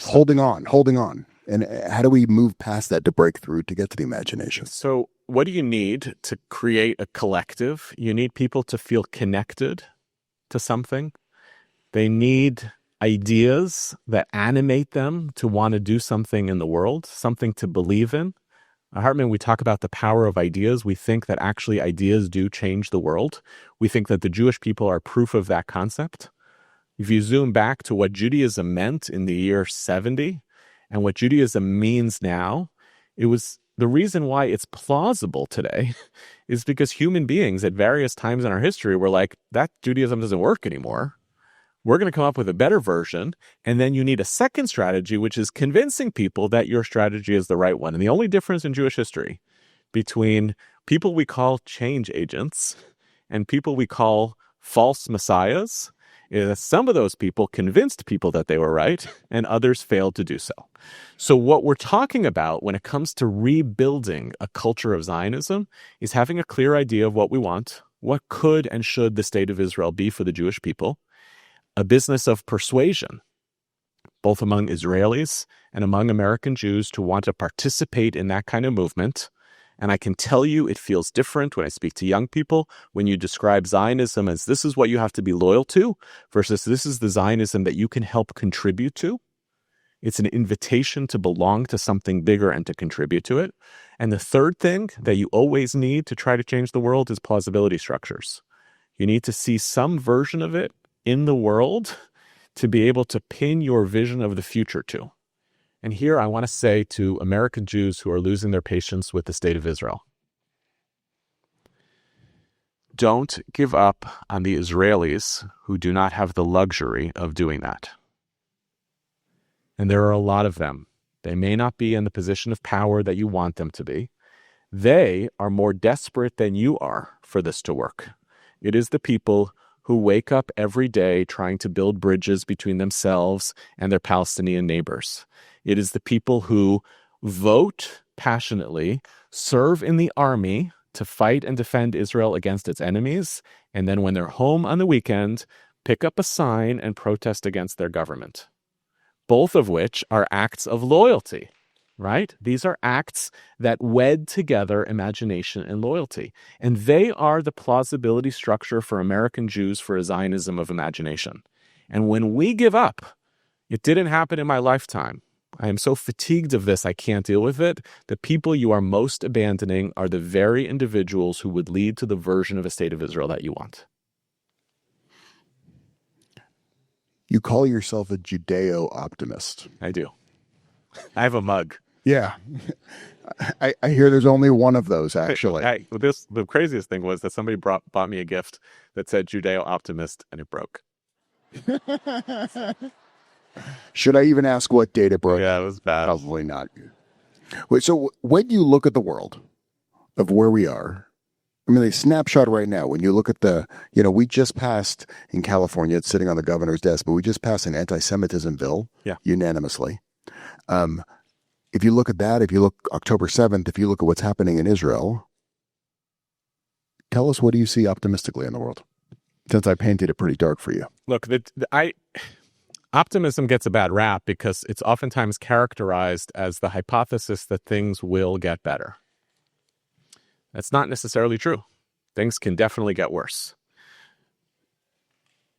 Speaker 1: holding on. And how do we move past that to break through to get to the imagination?
Speaker 2: So what do you need to create a collective? You need people to feel connected to something. They need ideas that animate them to want to do something in the world, something to believe in. Hartman, we talk about the power of ideas. We think that actually ideas do change the world. We think that the Jewish people are proof of that concept. If you zoom back to what Judaism meant in the year 70 and what Judaism means now, it was the reason why it's plausible today is because human beings at various times in our history were like, that Judaism doesn't work anymore. We're going to come up with a better version. And then you need a second strategy, which is convincing people that your strategy is the right one. And the only difference in Jewish history between people we call change agents and people we call false messiahs is that some of those people convinced people that they were right and others failed to do so. So what we're talking about when it comes to rebuilding a culture of Zionism is having a clear idea of what we want, what could and should the state of Israel be for the Jewish people, a business of persuasion, both among Israelis and among American Jews, to want to participate in that kind of movement. And I can tell you it feels different when I speak to young people, when you describe Zionism as this is what you have to be loyal to versus this is the Zionism that you can help contribute to. It's an invitation to belong to something bigger and to contribute to it. And the third thing that you always need to try to change the world is plausibility structures. You need to see some version of it in the world to be able to pin your vision of the future to. And here I want to say to American Jews who are losing their patience with the state of Israel, don't give up on the Israelis who do not have the luxury of doing that. And there are a lot of them. They may not be in the position of power that you want them to be. They are more desperate than you are for this to work. It is the people who wake up every day trying to build bridges between themselves and their Palestinian neighbors. It is the people who vote passionately, serve in the army to fight and defend Israel against its enemies, and then when they're home on the weekend, pick up a sign and protest against their government. Both of which are acts of loyalty, right? These are acts that wed together imagination and loyalty. And they are the plausibility structure for American Jews for a Zionism of imagination. And when we give up, it didn't happen in my lifetime. I am so fatigued of this, I can't deal with it. The people you are most abandoning are the very individuals who would lead to the version of a state of Israel that you want.
Speaker 1: You call yourself a Judeo-optimist.
Speaker 2: I do. I have a mug.
Speaker 1: Yeah. I hear there's only one of those, actually.
Speaker 2: The craziest thing was that somebody bought me a gift that said Judeo-optimist, and it broke.
Speaker 1: Should I even ask what date it broke?
Speaker 2: Yeah, it was bad.
Speaker 1: Probably not. Wait, so when you look at the world of where we are, I mean, a snapshot right now, when you look at we just passed in California, it's sitting on the governor's desk, but we just passed an anti-Semitism bill unanimously. If you look at that, if you look October 7th, if you look at what's happening in Israel, tell us, what do you see optimistically in the world? Since I painted it pretty dark for you.
Speaker 2: Look, optimism gets a bad rap because it's oftentimes characterized as the hypothesis that things will get better. That's not necessarily true. Things can definitely get worse.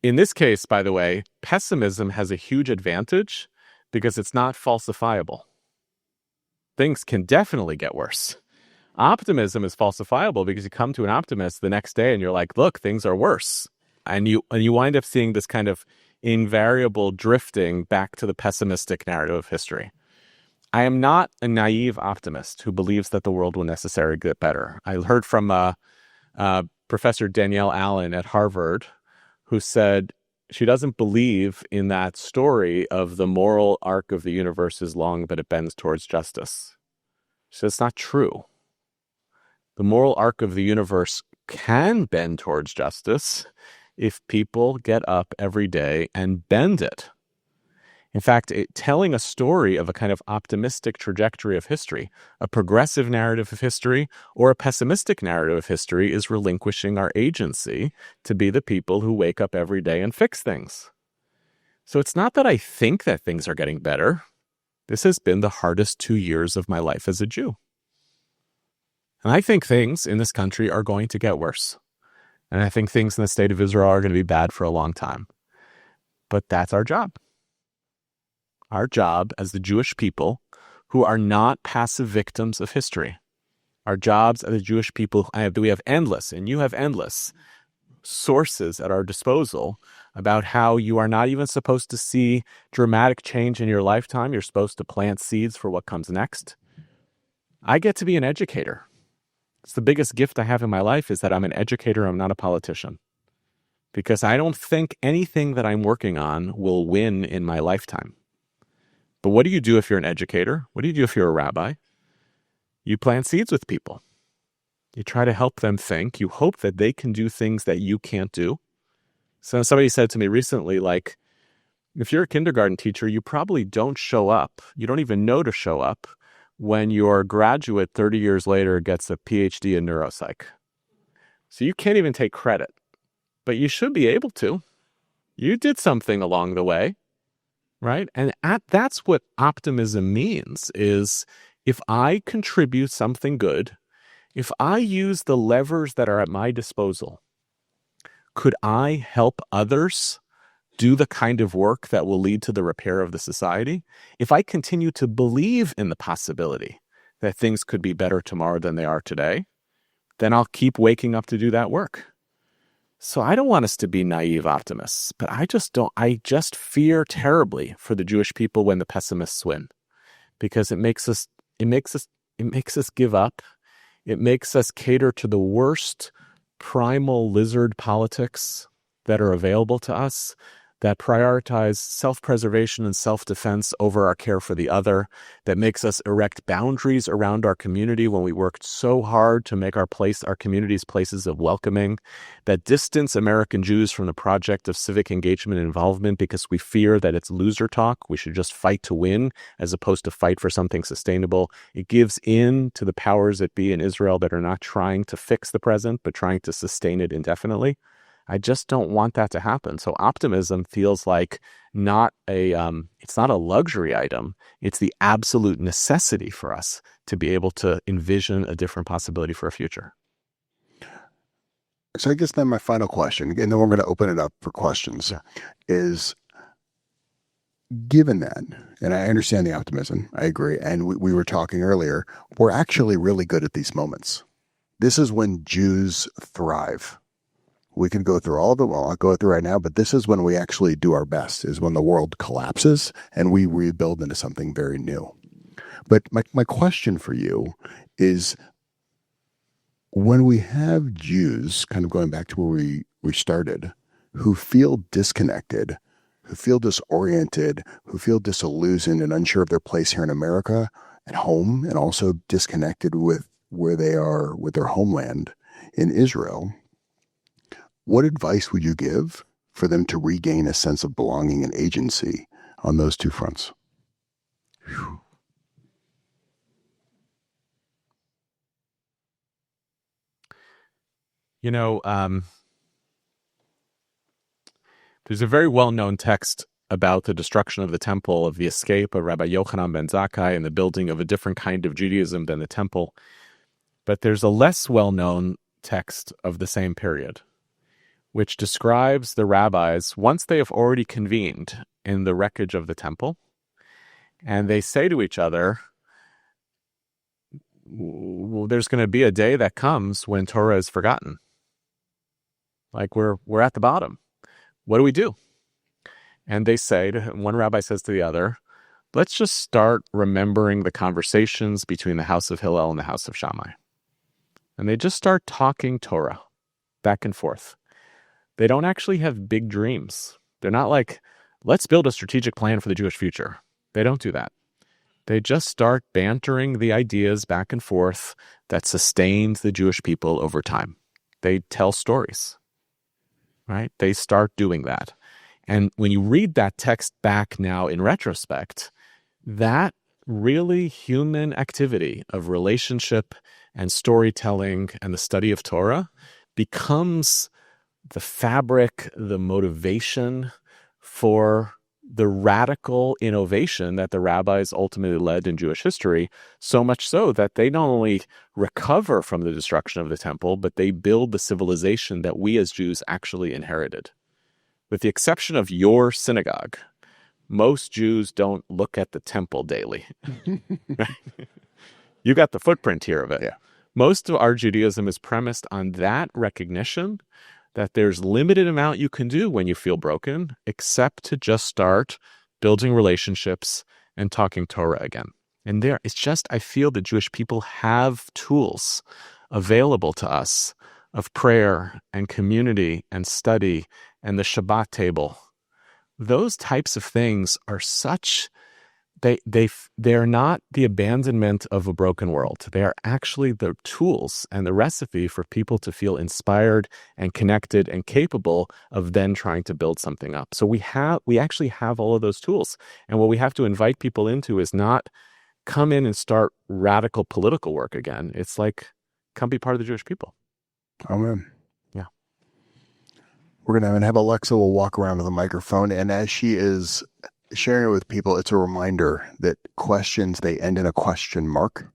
Speaker 2: In this case, by the way, pessimism has a huge advantage because it's not falsifiable. Things can definitely get worse. Optimism is falsifiable because you come to an optimist the next day and you're like, look, things are worse. And you wind up seeing this kind of invariable drifting back to the pessimistic narrative of history. I am not a naive optimist who believes that the world will necessarily get better. I heard from Professor Danielle Allen at Harvard, who said She doesn't believe in that story of the moral arc of the universe is long, but it bends towards justice. She says it's not true. The moral arc of the universe can bend towards justice if people get up every day and bend it. In fact, telling a story of a kind of optimistic trajectory of history, a progressive narrative of history, or a pessimistic narrative of history is relinquishing our agency to be the people who wake up every day and fix things. So it's not that I think that things are getting better. This has been the hardest 2 years of my life as a Jew. And I think things in this country are going to get worse. And I think things in the state of Israel are going to be bad for a long time. But that's our job. Our job as the Jewish people who are not passive victims of history. Our jobs as the Jewish people, we have endless, and you have endless sources at our disposal about how you are not even supposed to see dramatic change in your lifetime. You're supposed to plant seeds for what comes next. I get to be an educator. It's the biggest gift I have in my life is that I'm an educator. I'm not a politician. Because I don't think anything that I'm working on will win in my lifetime. But what do you do if you're an educator? What do you do if you're a rabbi? You plant seeds with people. You try to help them think. You hope that they can do things that you can't do. So somebody said to me recently, like, if you're a kindergarten teacher, you probably don't show up. You don't even know to show up when your graduate 30 years later gets a PhD in neuropsych. So you can't even take credit. But you should be able to. You did something along the way. Right? And that's what optimism means, is if I contribute something good, if I use the levers that are at my disposal, could I help others do the kind of work that will lead to the repair of the society? If I continue to believe in the possibility that things could be better tomorrow than they are today, then I'll keep waking up to do that work. So I don't want us to be naive optimists, but I just fear terribly for the Jewish people when the pessimists win, because it makes us give up. It makes us cater to the worst primal lizard politics that are available to us, that prioritize self-preservation and self-defense over our care for the other, that makes us erect boundaries around our community when we worked so hard to make our communities places of welcoming, that distance American Jews from the project of civic engagement and involvement because we fear that it's loser talk. We should just fight to win as opposed to fight for something sustainable. It gives in to the powers that be in Israel that are not trying to fix the present, but trying to sustain it indefinitely. I just don't want that to happen. So optimism feels like it's not a luxury item. It's the absolute necessity for us to be able to envision a different possibility for a future.
Speaker 1: So I guess then my final question, and then we're going to open it up for questions, is given that, and I understand the optimism, I agree, and we were talking earlier, we're actually really good at these moments. This is when Jews thrive. We could go through all of it. Well, I'll go through right now, but this is when we actually do our best, is when the world collapses and we rebuild into something very new. But my question for you is, when we have Jews, kind of going back to where we started, who feel disconnected, who feel disoriented, who feel disillusioned and unsure of their place here in America at home, and also disconnected with where they are with their homeland in Israel, what advice would you give for them to regain a sense of belonging and agency on those two fronts? Whew.
Speaker 2: There's a very well-known text about the destruction of the temple, of the escape of Rabbi Yochanan ben Zakkai and the building of a different kind of Judaism than the temple. But there's a less well-known text of the same period, which describes the rabbis once they have already convened in the wreckage of the temple, and they say to each other, well, there's going to be a day that comes when Torah is forgotten. Like we're at the bottom. What do we do? And they say, one rabbi says to the other, let's just start remembering the conversations between the house of Hillel and the house of Shammai. And they just start talking Torah back and forth. They don't actually have big dreams. They're not like, let's build a strategic plan for the Jewish future. They don't do that. They just start bantering the ideas back and forth that sustained the Jewish people over time. They tell stories, right? They start doing that. And when you read that text back now in retrospect, that really human activity of relationship and storytelling and the study of Torah becomes the fabric, the motivation for the radical innovation that the rabbis ultimately led in Jewish history, so much so that they not only recover from the destruction of the temple, but they build the civilization that we as Jews actually inherited. With the exception of your synagogue, most Jews don't look at the temple daily. You got the footprint here of it.
Speaker 1: Yeah.
Speaker 2: Most of our Judaism is premised on that recognition that there's limited amount you can do when you feel broken, except to just start building relationships and talking Torah again. And it's just, I feel the Jewish people have tools available to us of prayer and community and study and the Shabbat table. Those types of things are such, they're not the abandonment of a broken world. They are actually the tools and the recipe for people to feel inspired and connected and capable of then trying to build something up. So we actually have all of those tools. And what we have to invite people into is not come in and start radical political work again. It's like, come be part of the Jewish people.
Speaker 1: Amen.
Speaker 2: Yeah.
Speaker 1: We're going to have Alexa will walk around with a microphone, and as she is sharing it with people, it's a reminder that questions, they end in a question mark.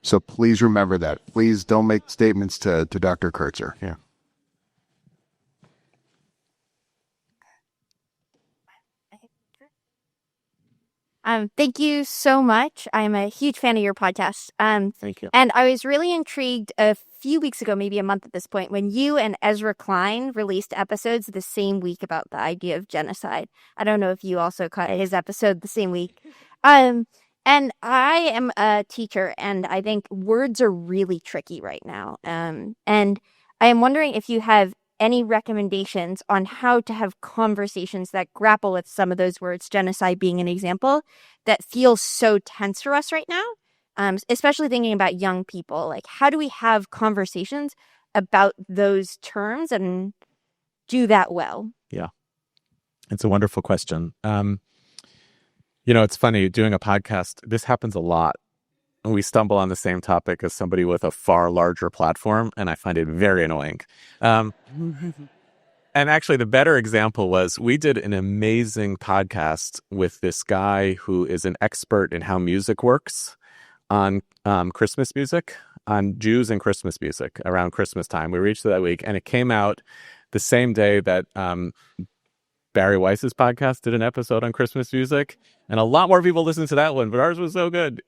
Speaker 1: So please remember that. Please don't make statements to Dr. Kurtzer.
Speaker 2: Yeah.
Speaker 3: Thank you so much. I'm a huge fan of your podcast.
Speaker 2: Thank you.
Speaker 3: And I was really intrigued a few weeks ago, maybe a month at this point, when you and Ezra Klein released episodes the same week about the idea of genocide. I don't know if you also caught his episode the same week. And I am a teacher, and I think words are really tricky right now. And I am wondering if you have any recommendations on how to have conversations that grapple with some of those words, genocide being an example, that feels so tense for us right now, especially thinking about young people. Like, how do we have conversations about those terms and do that well?
Speaker 2: Yeah. It's a wonderful question. It's funny, doing a podcast, this happens a lot. We stumble on the same topic as somebody with a far larger platform, and I find it very annoying. And actually, the better example was we did an amazing podcast with this guy who is an expert in how music works on Christmas music, on Jews and Christmas music around Christmas time. We reached that week, and it came out the same day that Barry Weiss's podcast did an episode on Christmas music, and a lot more people listened to that one, but ours was so good.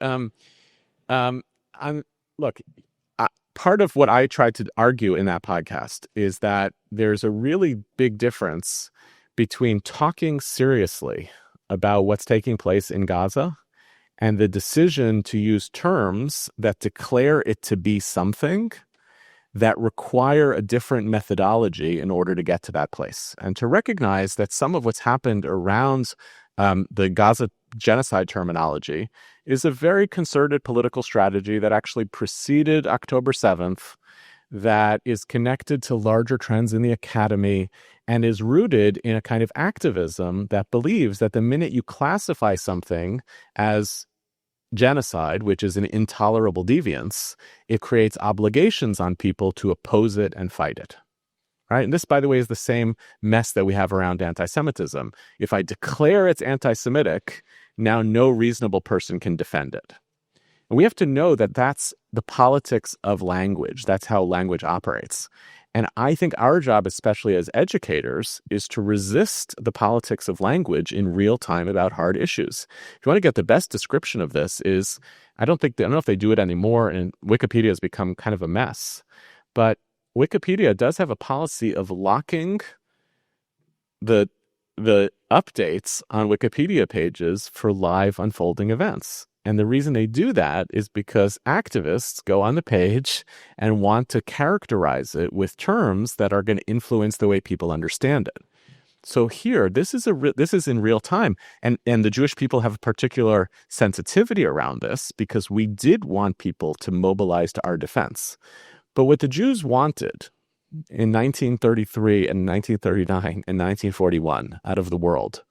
Speaker 2: Part of what I tried to argue in that podcast is that there's a really big difference between talking seriously about what's taking place in Gaza and the decision to use terms that declare it to be something that require a different methodology in order to get to that place, and to recognize that some of what's happened around the Gaza genocide terminology is a very concerted political strategy that actually preceded October 7th, that is connected to larger trends in the academy, and is rooted in a kind of activism that believes that the minute you classify something as genocide, which is an intolerable deviance, it creates obligations on people to oppose it and fight it. Right? And this, by the way, is the same mess that we have around anti-Semitism. If I declare it's anti-Semitic, now no reasonable person can defend it. And we have to know that that's the politics of language. That's how language operates. And I think our job, especially as educators, is to resist the politics of language in real time about hard issues. If you want to get the best description of this is, I don't know if they do it anymore, and Wikipedia has become kind of a mess, but Wikipedia does have a policy of locking the updates on Wikipedia pages for live unfolding events. And the reason they do that is because activists go on the page and want to characterize it with terms that are going to influence the way people understand it. So here, this is in real time, and the Jewish people have a particular sensitivity around this because we did want people to mobilize to our defense. But what the Jews wanted in 1933 and 1939 and 1941 out of the world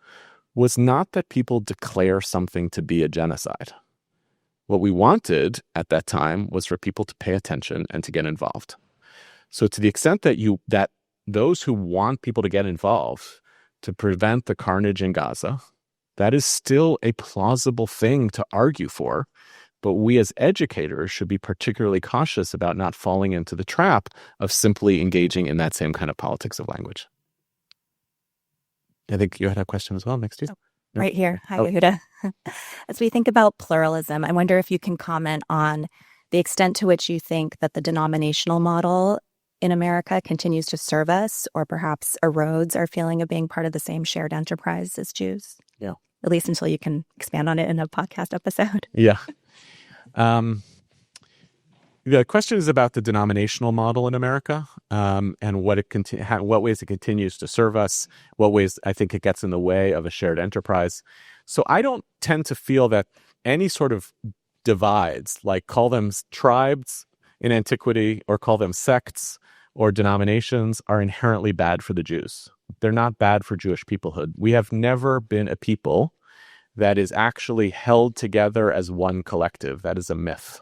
Speaker 2: was not that people declare something to be a genocide. What we wanted at that time was for people to pay attention and to get involved. So to the extent that those who want people to get involved to prevent the carnage in Gaza, that is still a plausible thing to argue for. But we as educators should be particularly cautious about not falling into the trap of simply engaging in that same kind of politics of language. I think you had a question as well next to you.
Speaker 4: Right here. Hi, Yehuda. As we think about pluralism, I wonder if you can comment on the extent to which you think that the denominational model in America continues to serve us or perhaps erodes our feeling of being part of the same shared enterprise as Jews.
Speaker 2: Yeah.
Speaker 4: At least until you can expand on it in a podcast episode.
Speaker 2: Yeah. The question is about the denominational model in America, and what ways it continues to serve us, what ways I think it gets in the way of a shared enterprise. So I don't tend to feel that any sort of divides, like call them tribes in antiquity or call them sects or denominations, are inherently bad for the Jews. They're not bad for Jewish peoplehood. We have never been a people that is actually held together as one collective. That is a myth.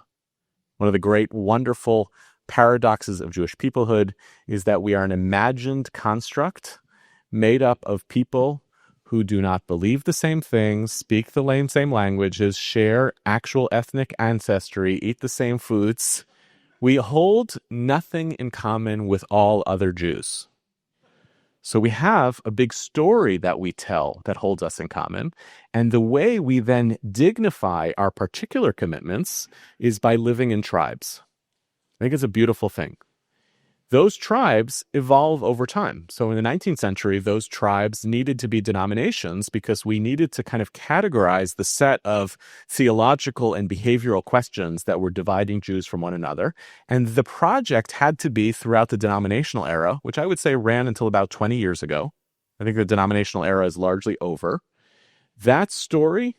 Speaker 2: One of the great, wonderful paradoxes of Jewish peoplehood is that we are an imagined construct made up of people who do not believe the same things, speak the same languages, share actual ethnic ancestry, eat the same foods. We hold nothing in common with all other Jews. So we have a big story that we tell that holds us in common. And the way we then dignify our particular commitments is by living in tribes. I think it's a beautiful thing. Those tribes evolve over time. So in the 19th century, those tribes needed to be denominations because we needed to kind of categorize the set of theological and behavioral questions that were dividing Jews from one another. And the project had to be throughout the denominational era, which I would say ran until about 20 years ago. I think the denominational era is largely over. That story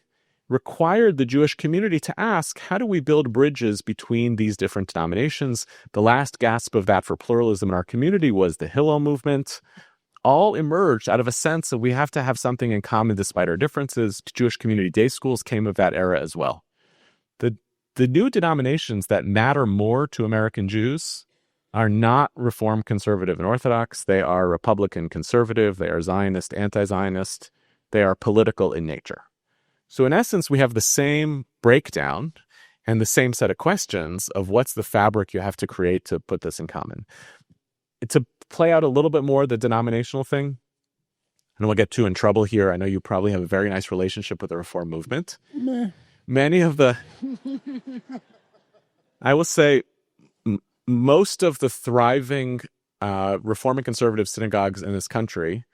Speaker 2: required the Jewish community to ask, how do we build bridges between these different denominations? The last gasp of that for pluralism in our community was the Hillel movement. All emerged out of a sense that we have to have something in common despite our differences. Jewish community day schools came of that era as well. The new denominations that matter more to American Jews are not Reform conservative and Orthodox. They are Republican conservative. They are Zionist, anti-Zionist. They are political in nature. So in essence, we have the same breakdown and the same set of questions of what's the fabric you have to create to put this in common. To play out a little bit more the denominational thing, and we'll get too in trouble here. I know you probably have a very nice relationship with the Reform movement. Many of the, I will say, most of the thriving Reform and conservative synagogues in this country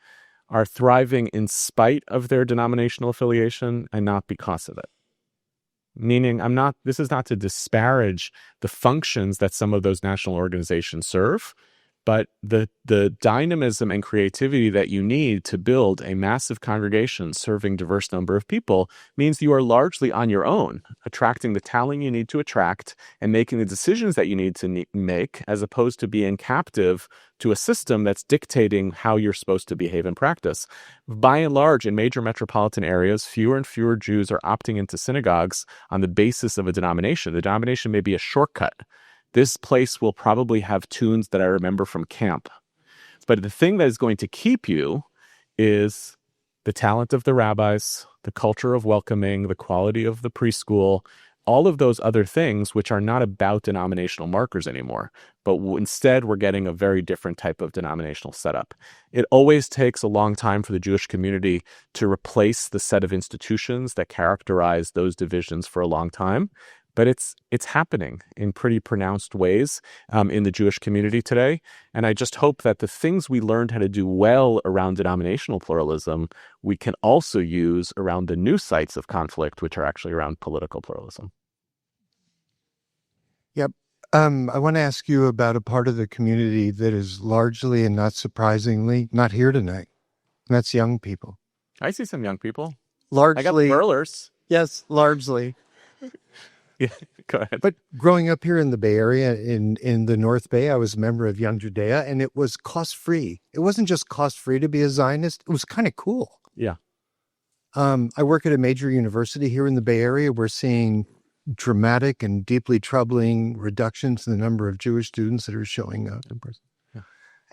Speaker 2: are thriving in spite of their denominational affiliation and not because of it. Meaning, this is not to disparage the functions that some of those national organizations serve, but the dynamism and creativity that you need to build a massive congregation serving diverse number of people means you are largely on your own, attracting the talent you need to attract and making the decisions that you need to make, as opposed to being captive to a system that's dictating how you're supposed to behave in practice. By and large, in major metropolitan areas, fewer and fewer Jews are opting into synagogues on the basis of a denomination. The denomination may be a shortcut. This place will probably have tunes that I remember from camp. But the thing that is going to keep you is the talent of the rabbis, the culture of welcoming, the quality of the preschool, all of those other things which are not about denominational markers anymore. But instead, we're getting a very different type of denominational setup. It always takes a long time for the Jewish community to replace the set of institutions that characterize those divisions for a long time. But it's happening in pretty pronounced ways in the Jewish community today. And I just hope that the things we learned how to do well around denominational pluralism, we can also use around the new sites of conflict, which are actually around political pluralism.
Speaker 5: Yep. I want to ask you about a part of the community that is largely and not surprisingly not here tonight. That's young people.
Speaker 2: I see some young people.
Speaker 5: Largely.
Speaker 2: I got whirlers.
Speaker 5: Yes, largely.
Speaker 2: Yeah, go ahead.
Speaker 5: But growing up here in the Bay Area, in the North Bay, I was a member of Young Judea, and it was cost-free. It wasn't just cost-free to be a Zionist. It was kind of cool.
Speaker 2: Yeah.
Speaker 5: I work at a major university here in the Bay Area. We're seeing dramatic and deeply troubling reductions in the number of Jewish students that are showing up.
Speaker 2: Yeah.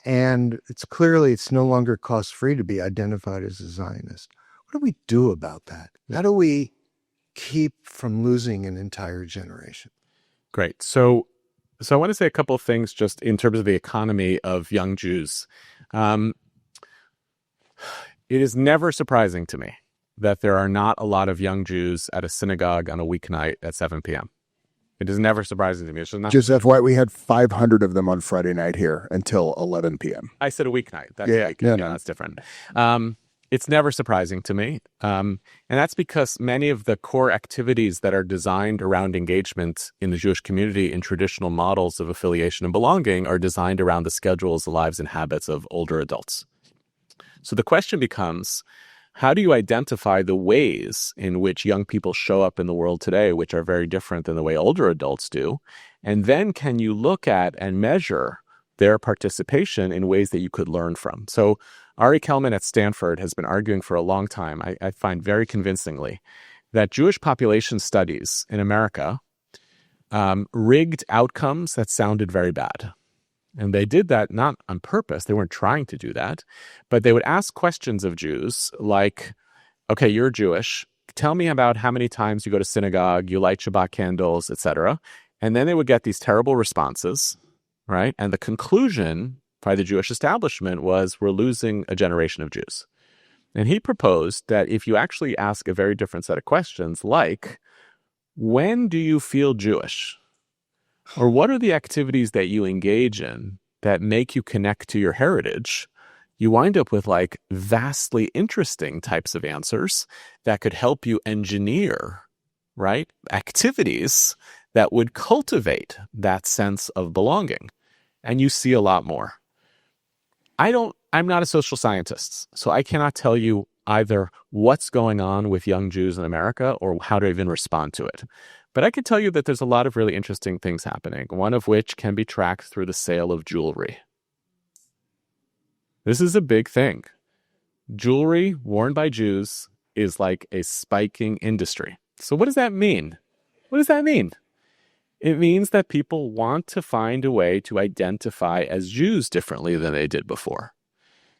Speaker 5: And it's no longer cost-free to be identified as a Zionist. What do we do about that? How do we keep from losing an entire generation?
Speaker 2: Great. So I want to say a couple of things just in terms of the economy of young Jews. It is never surprising to me that there are not a lot of young Jews at a synagogue on a weeknight at 7 p.m. It is never surprising to me. It's just not.
Speaker 1: Just FYI, we had 500 of them on Friday night here until 11 p.m.
Speaker 2: I said a weeknight. That's
Speaker 1: Yeah,
Speaker 2: no,
Speaker 1: no.
Speaker 2: that's different. It's never surprising to me. And that's because many of the core activities that are designed around engagement in the Jewish community in traditional models of affiliation and belonging are designed around the schedules, the lives, and habits of older adults. So the question becomes, how do you identify the ways in which young people show up in the world today, which are very different than the way older adults do? And then can you look at and measure their participation in ways that you could learn from? So Ari Kelman at Stanford has been arguing for a long time, I find very convincingly, that Jewish population studies in America rigged outcomes that sounded very bad. And they did that not on purpose. They weren't trying to do that. But they would ask questions of Jews like, okay, you're Jewish. Tell me about how many times you go to synagogue, you light Shabbat candles, etc. And then they would get these terrible responses, right? And the conclusion by the Jewish establishment was, we're losing a generation of Jews. And he proposed that if you actually ask a very different set of questions, like, when do you feel Jewish? Or what are the activities that you engage in that make you connect to your heritage? You wind up with like vastly interesting types of answers that could help you engineer, right, activities that would cultivate that sense of belonging. And you see a lot more. I'm not a social scientist, so I cannot tell you either what's going on with young Jews in America or how to even respond to it. But I can tell you that there's a lot of really interesting things happening, one of which can be tracked through the sale of jewelry. This is a big thing. Jewelry worn by Jews is like a spiking industry. So what does that mean? What does that mean? It means that people want to find a way to identify as Jews differently than they did before.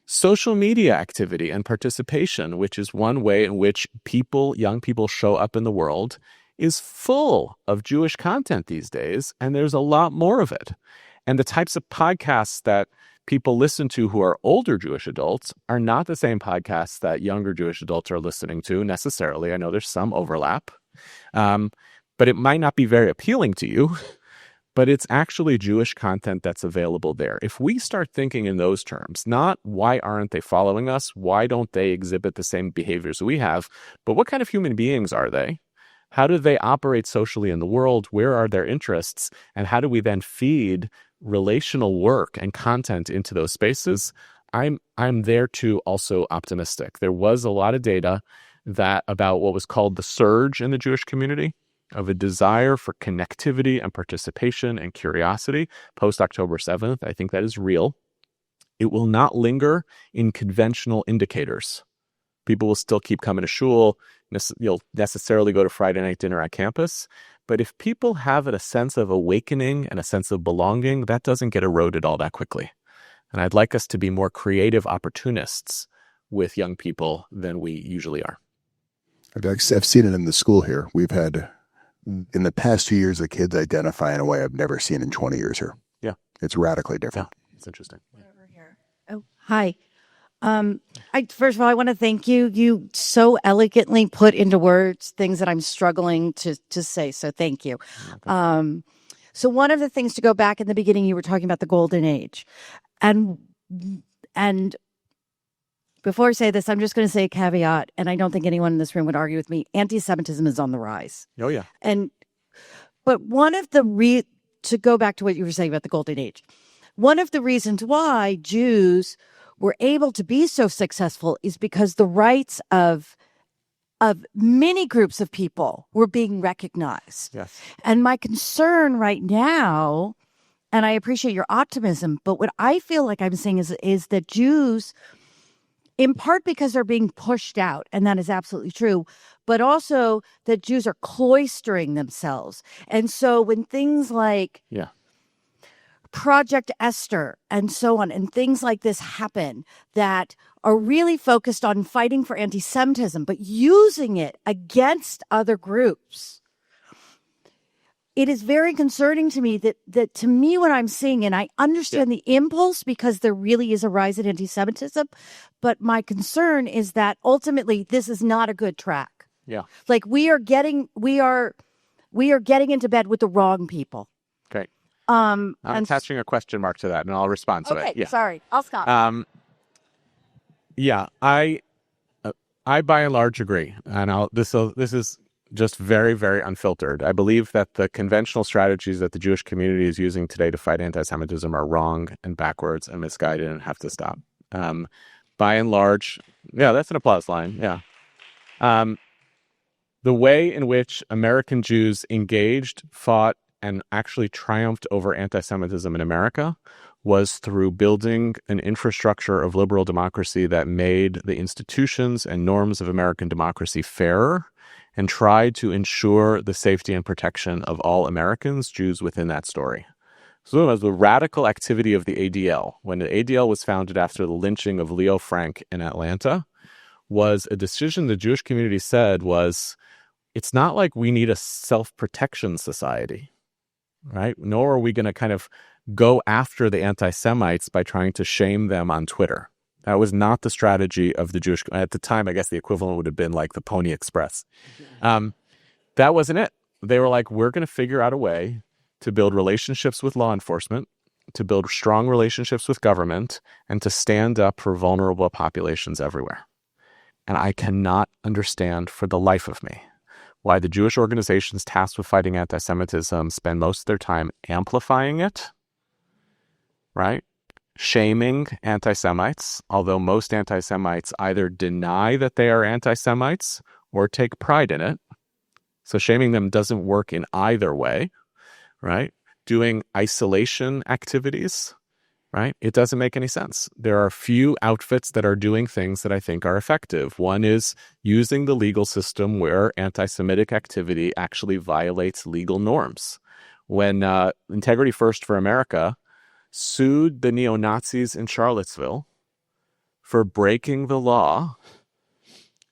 Speaker 2: Social media activity and participation, which is one way in which young people show up in the world, is full of Jewish content these days, and there's a lot more of it. And the types of podcasts that people listen to who are older Jewish adults are not the same podcasts that younger Jewish adults are listening to necessarily. I know there's some overlap, but it might not be very appealing to you, but it's actually Jewish content that's available there. If we start thinking in those terms, not why aren't they following us? Why don't they exhibit the same behaviors we have? But what kind of human beings are they? How do they operate socially in the world? Where are their interests? And how do we then feed relational work and content into those spaces? I'm there too also optimistic. There was a lot of data about what was called the surge in the Jewish community of a desire for connectivity and participation and curiosity post-October 7th. I think that is real. It will not linger in conventional indicators. People will still keep coming to shul. You'll necessarily go to Friday night dinner at campus. But if people have a sense of awakening and a sense of belonging, that doesn't get eroded all that quickly. And I'd like us to be more creative opportunists with young people than we usually are.
Speaker 1: I've seen it in the school here. We've had, in the past 2 years, the kids identify in a way I've never seen in 20 years here.
Speaker 2: Yeah.
Speaker 1: It's radically different.
Speaker 2: Yeah, it's interesting.
Speaker 6: Over here. Oh, hi. First of all, I want to thank you. You so elegantly put into words things that I'm struggling to say. So thank you.
Speaker 2: Okay.
Speaker 6: So one of the things, to go back in the beginning, you were talking about the golden age. And before I say this, I'm just going to say a caveat, and I don't think anyone in this room would argue with me. Anti-Semitism is on the rise.
Speaker 2: Oh, yeah.
Speaker 6: But one of the to go back to what you were saying about the golden age, one of the reasons why Jews were able to be so successful is because the rights of many groups of people were being recognized.
Speaker 2: Yes.
Speaker 6: And my concern right now, and I appreciate your optimism, but what I feel like I'm saying is that Jews, in part because they're being pushed out, and that is absolutely true, but also that Jews are cloistering themselves. And so when things like Project Esther and so on, and things like this happen that are really focused on fighting for anti-Semitism, but using it against other groups, it is very concerning to me that to me what I'm seeing, and I understand the impulse because there really is a rise in anti-Semitism, but my concern is that ultimately this is not a good track.
Speaker 2: Yeah.
Speaker 6: Like we are getting into bed with the wrong people.
Speaker 2: Great. I'm attaching a question mark to that, and I'll respond to it.
Speaker 6: Okay, sorry. I'll stop.
Speaker 2: I by and large agree, and this is just very, very unfiltered. I believe that the conventional strategies that the Jewish community is using today to fight anti-Semitism are wrong and backwards and misguided and have to stop. By and large, that's an applause line. Yeah. The way in which American Jews engaged, fought, and actually triumphed over anti-Semitism in America was through building an infrastructure of liberal democracy that made the institutions and norms of American democracy fairer and tried to ensure the safety and protection of all Americans, Jews within that story. So it was the radical activity of the ADL. When the ADL was founded after the lynching of Leo Frank in Atlanta, was a decision the Jewish community said was, it's not like we need a self-protection society, right? Nor are we going to kind of go after the anti-Semites by trying to shame them on Twitter. That was not the strategy of the Jewish, at the time, I guess the equivalent would have been like the Pony Express. That wasn't it. They were like, we're going to figure out a way to build relationships with law enforcement, to build strong relationships with government, and to stand up for vulnerable populations everywhere. And I cannot understand for the life of me why the Jewish organizations tasked with fighting anti-Semitism spend most of their time amplifying it, right? Shaming anti-Semites, although most anti-Semites either deny that they are anti-Semites or take pride in it. So shaming them doesn't work in either way, right? Doing isolation activities, right? It doesn't make any sense. There are a few outfits that are doing things that I think are effective. One is using the legal system where anti-Semitic activity actually violates legal norms. When Integrity First for America sued the neo-Nazis in Charlottesville for breaking the law,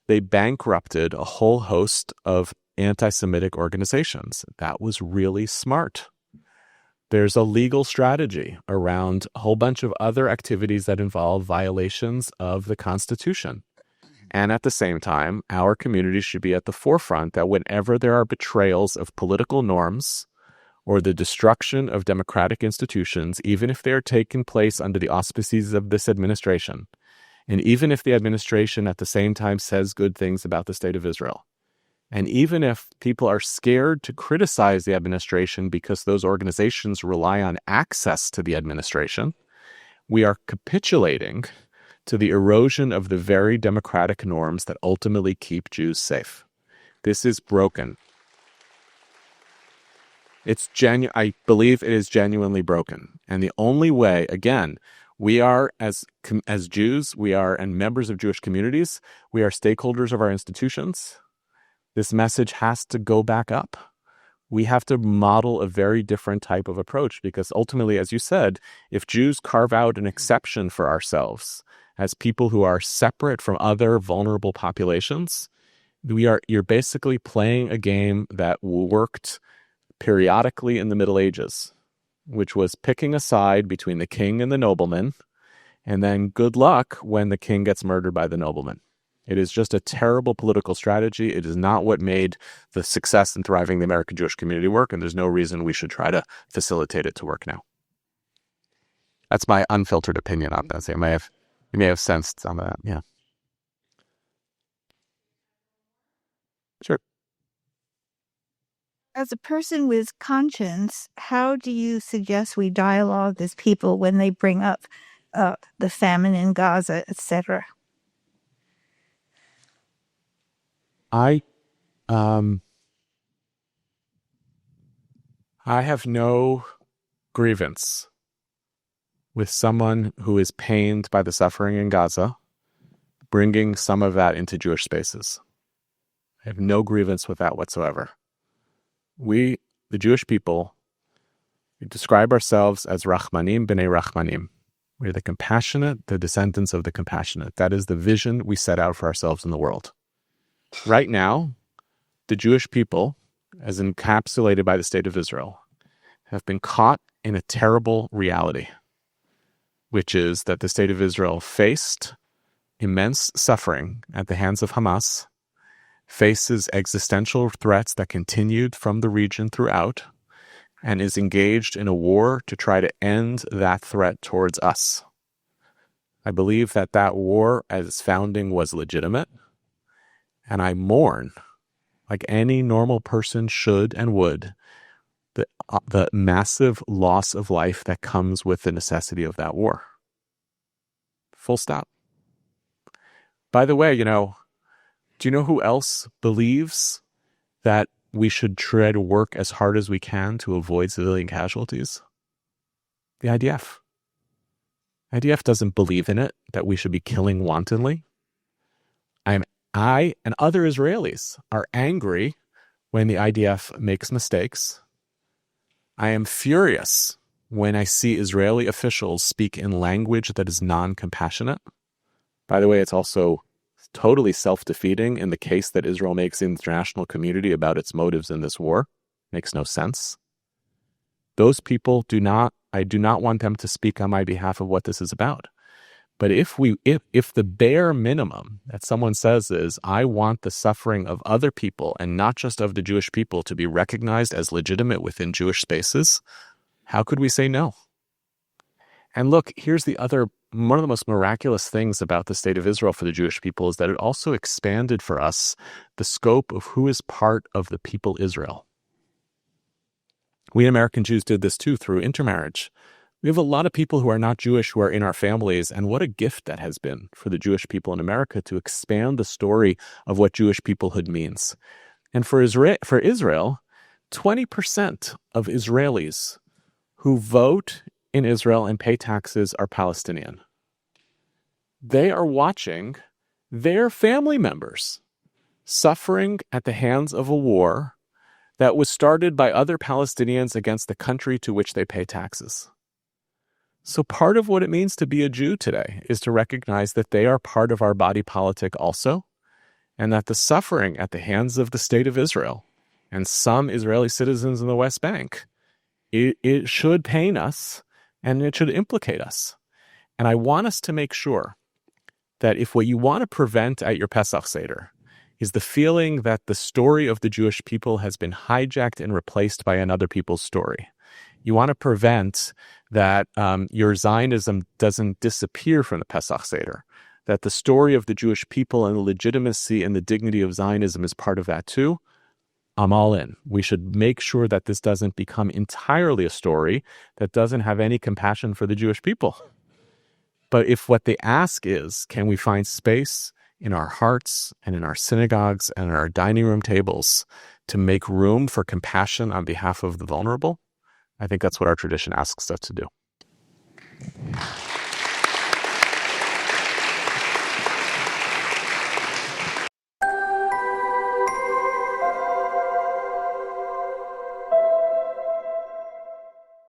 Speaker 2: they bankrupted a whole host of anti-Semitic organizations. That was really smart. There's a legal strategy around a whole bunch of other activities that involve violations of the Constitution. And at the same time, our community should be at the forefront that whenever there are betrayals of political norms or the destruction of democratic institutions, even if they are taking place under the auspices of this administration, and even if the administration at the same time says good things about the state of Israel, and even if people are scared to criticize the administration because those organizations rely on access to the administration, we are capitulating to the erosion of the very democratic norms that ultimately keep Jews safe. This is broken. I believe it is genuinely broken. And the only way, again, we are, as Jews, we are, and members of Jewish communities, we are stakeholders of our institutions. This message has to go back up. We have to model a very different type of approach because ultimately, as you said, if Jews carve out an exception for ourselves as people who are separate from other vulnerable populations, you're basically playing a game that worked periodically in the Middle Ages, which was picking a side between the king and the nobleman, and then good luck when the king gets murdered by the nobleman. It is just a terrible political strategy. It is not what made the success and thriving the American Jewish community work, and there's no reason we should try to facilitate it to work now. That's my unfiltered opinion on that. You may have sensed some of that. Yeah. Sure.
Speaker 7: As a person with conscience, how do you suggest we dialogue with people when they bring up the famine in Gaza, etc.?
Speaker 2: I have no grievance with someone who is pained by the suffering in Gaza, bringing some of that into Jewish spaces. I have no grievance with that whatsoever. We, the Jewish people, we describe ourselves as Rachmanim b'nei Rachmanim. We're the compassionate, the descendants of the compassionate. That is the vision we set out for ourselves in the world. Right now, the Jewish people, as encapsulated by the State of Israel, have been caught in a terrible reality, which is that the State of Israel faced immense suffering at the hands of Hamas, faces existential threats that continued from the region throughout, and is engaged in a war to try to end that threat towards us. I believe that that war, as its founding, was legitimate, and I mourn, like any normal person should and would, the massive loss of life that comes with the necessity of that war. Full stop. By the way, do you know who else believes that we should try to work as hard as we can to avoid civilian casualties? The IDF. IDF doesn't believe in it, that we should be killing wantonly. I and other Israelis are angry when the IDF makes mistakes. I am furious when I see Israeli officials speak in language that is non-compassionate. By the way, it's also totally self-defeating in the case that Israel makes in the international community about its motives in this war. Makes no sense. Those people I do not want them to speak on my behalf of what this is about. But if the bare minimum that someone says is, I want the suffering of other people and not just of the Jewish people to be recognized as legitimate within Jewish spaces, how could we say no? And look, here's one of the most miraculous things about the State of Israel for the Jewish people is that it also expanded for us the scope of who is part of the people Israel. We American Jews did this too through intermarriage. We have a lot of people who are not Jewish who are in our families, and what a gift that has been for the Jewish people in America to expand the story of what Jewish peoplehood means. And for Israel, 20% of Israelis who vote in Israel and pay taxes are Palestinian. They are watching their family members suffering at the hands of a war that was started by other Palestinians against the country to which they pay taxes. So part of what it means to be a Jew today is to recognize that they are part of our body politic also, and that the suffering at the hands of the State of Israel and some Israeli citizens in the West Bank, it should pain us and it should implicate us. And I want us to make sure that if what you want to prevent at your Pesach Seder is the feeling that the story of the Jewish people has been hijacked and replaced by another people's story, you want to prevent that your Zionism doesn't disappear from the Pesach Seder, that the story of the Jewish people and the legitimacy and the dignity of Zionism is part of that too, I'm all in. We should make sure that this doesn't become entirely a story that doesn't have any compassion for the Jewish people. But if what they ask is, can we find space in our hearts and in our synagogues and in our dining room tables to make room for compassion on behalf of the vulnerable, I think that's what our tradition asks us to do.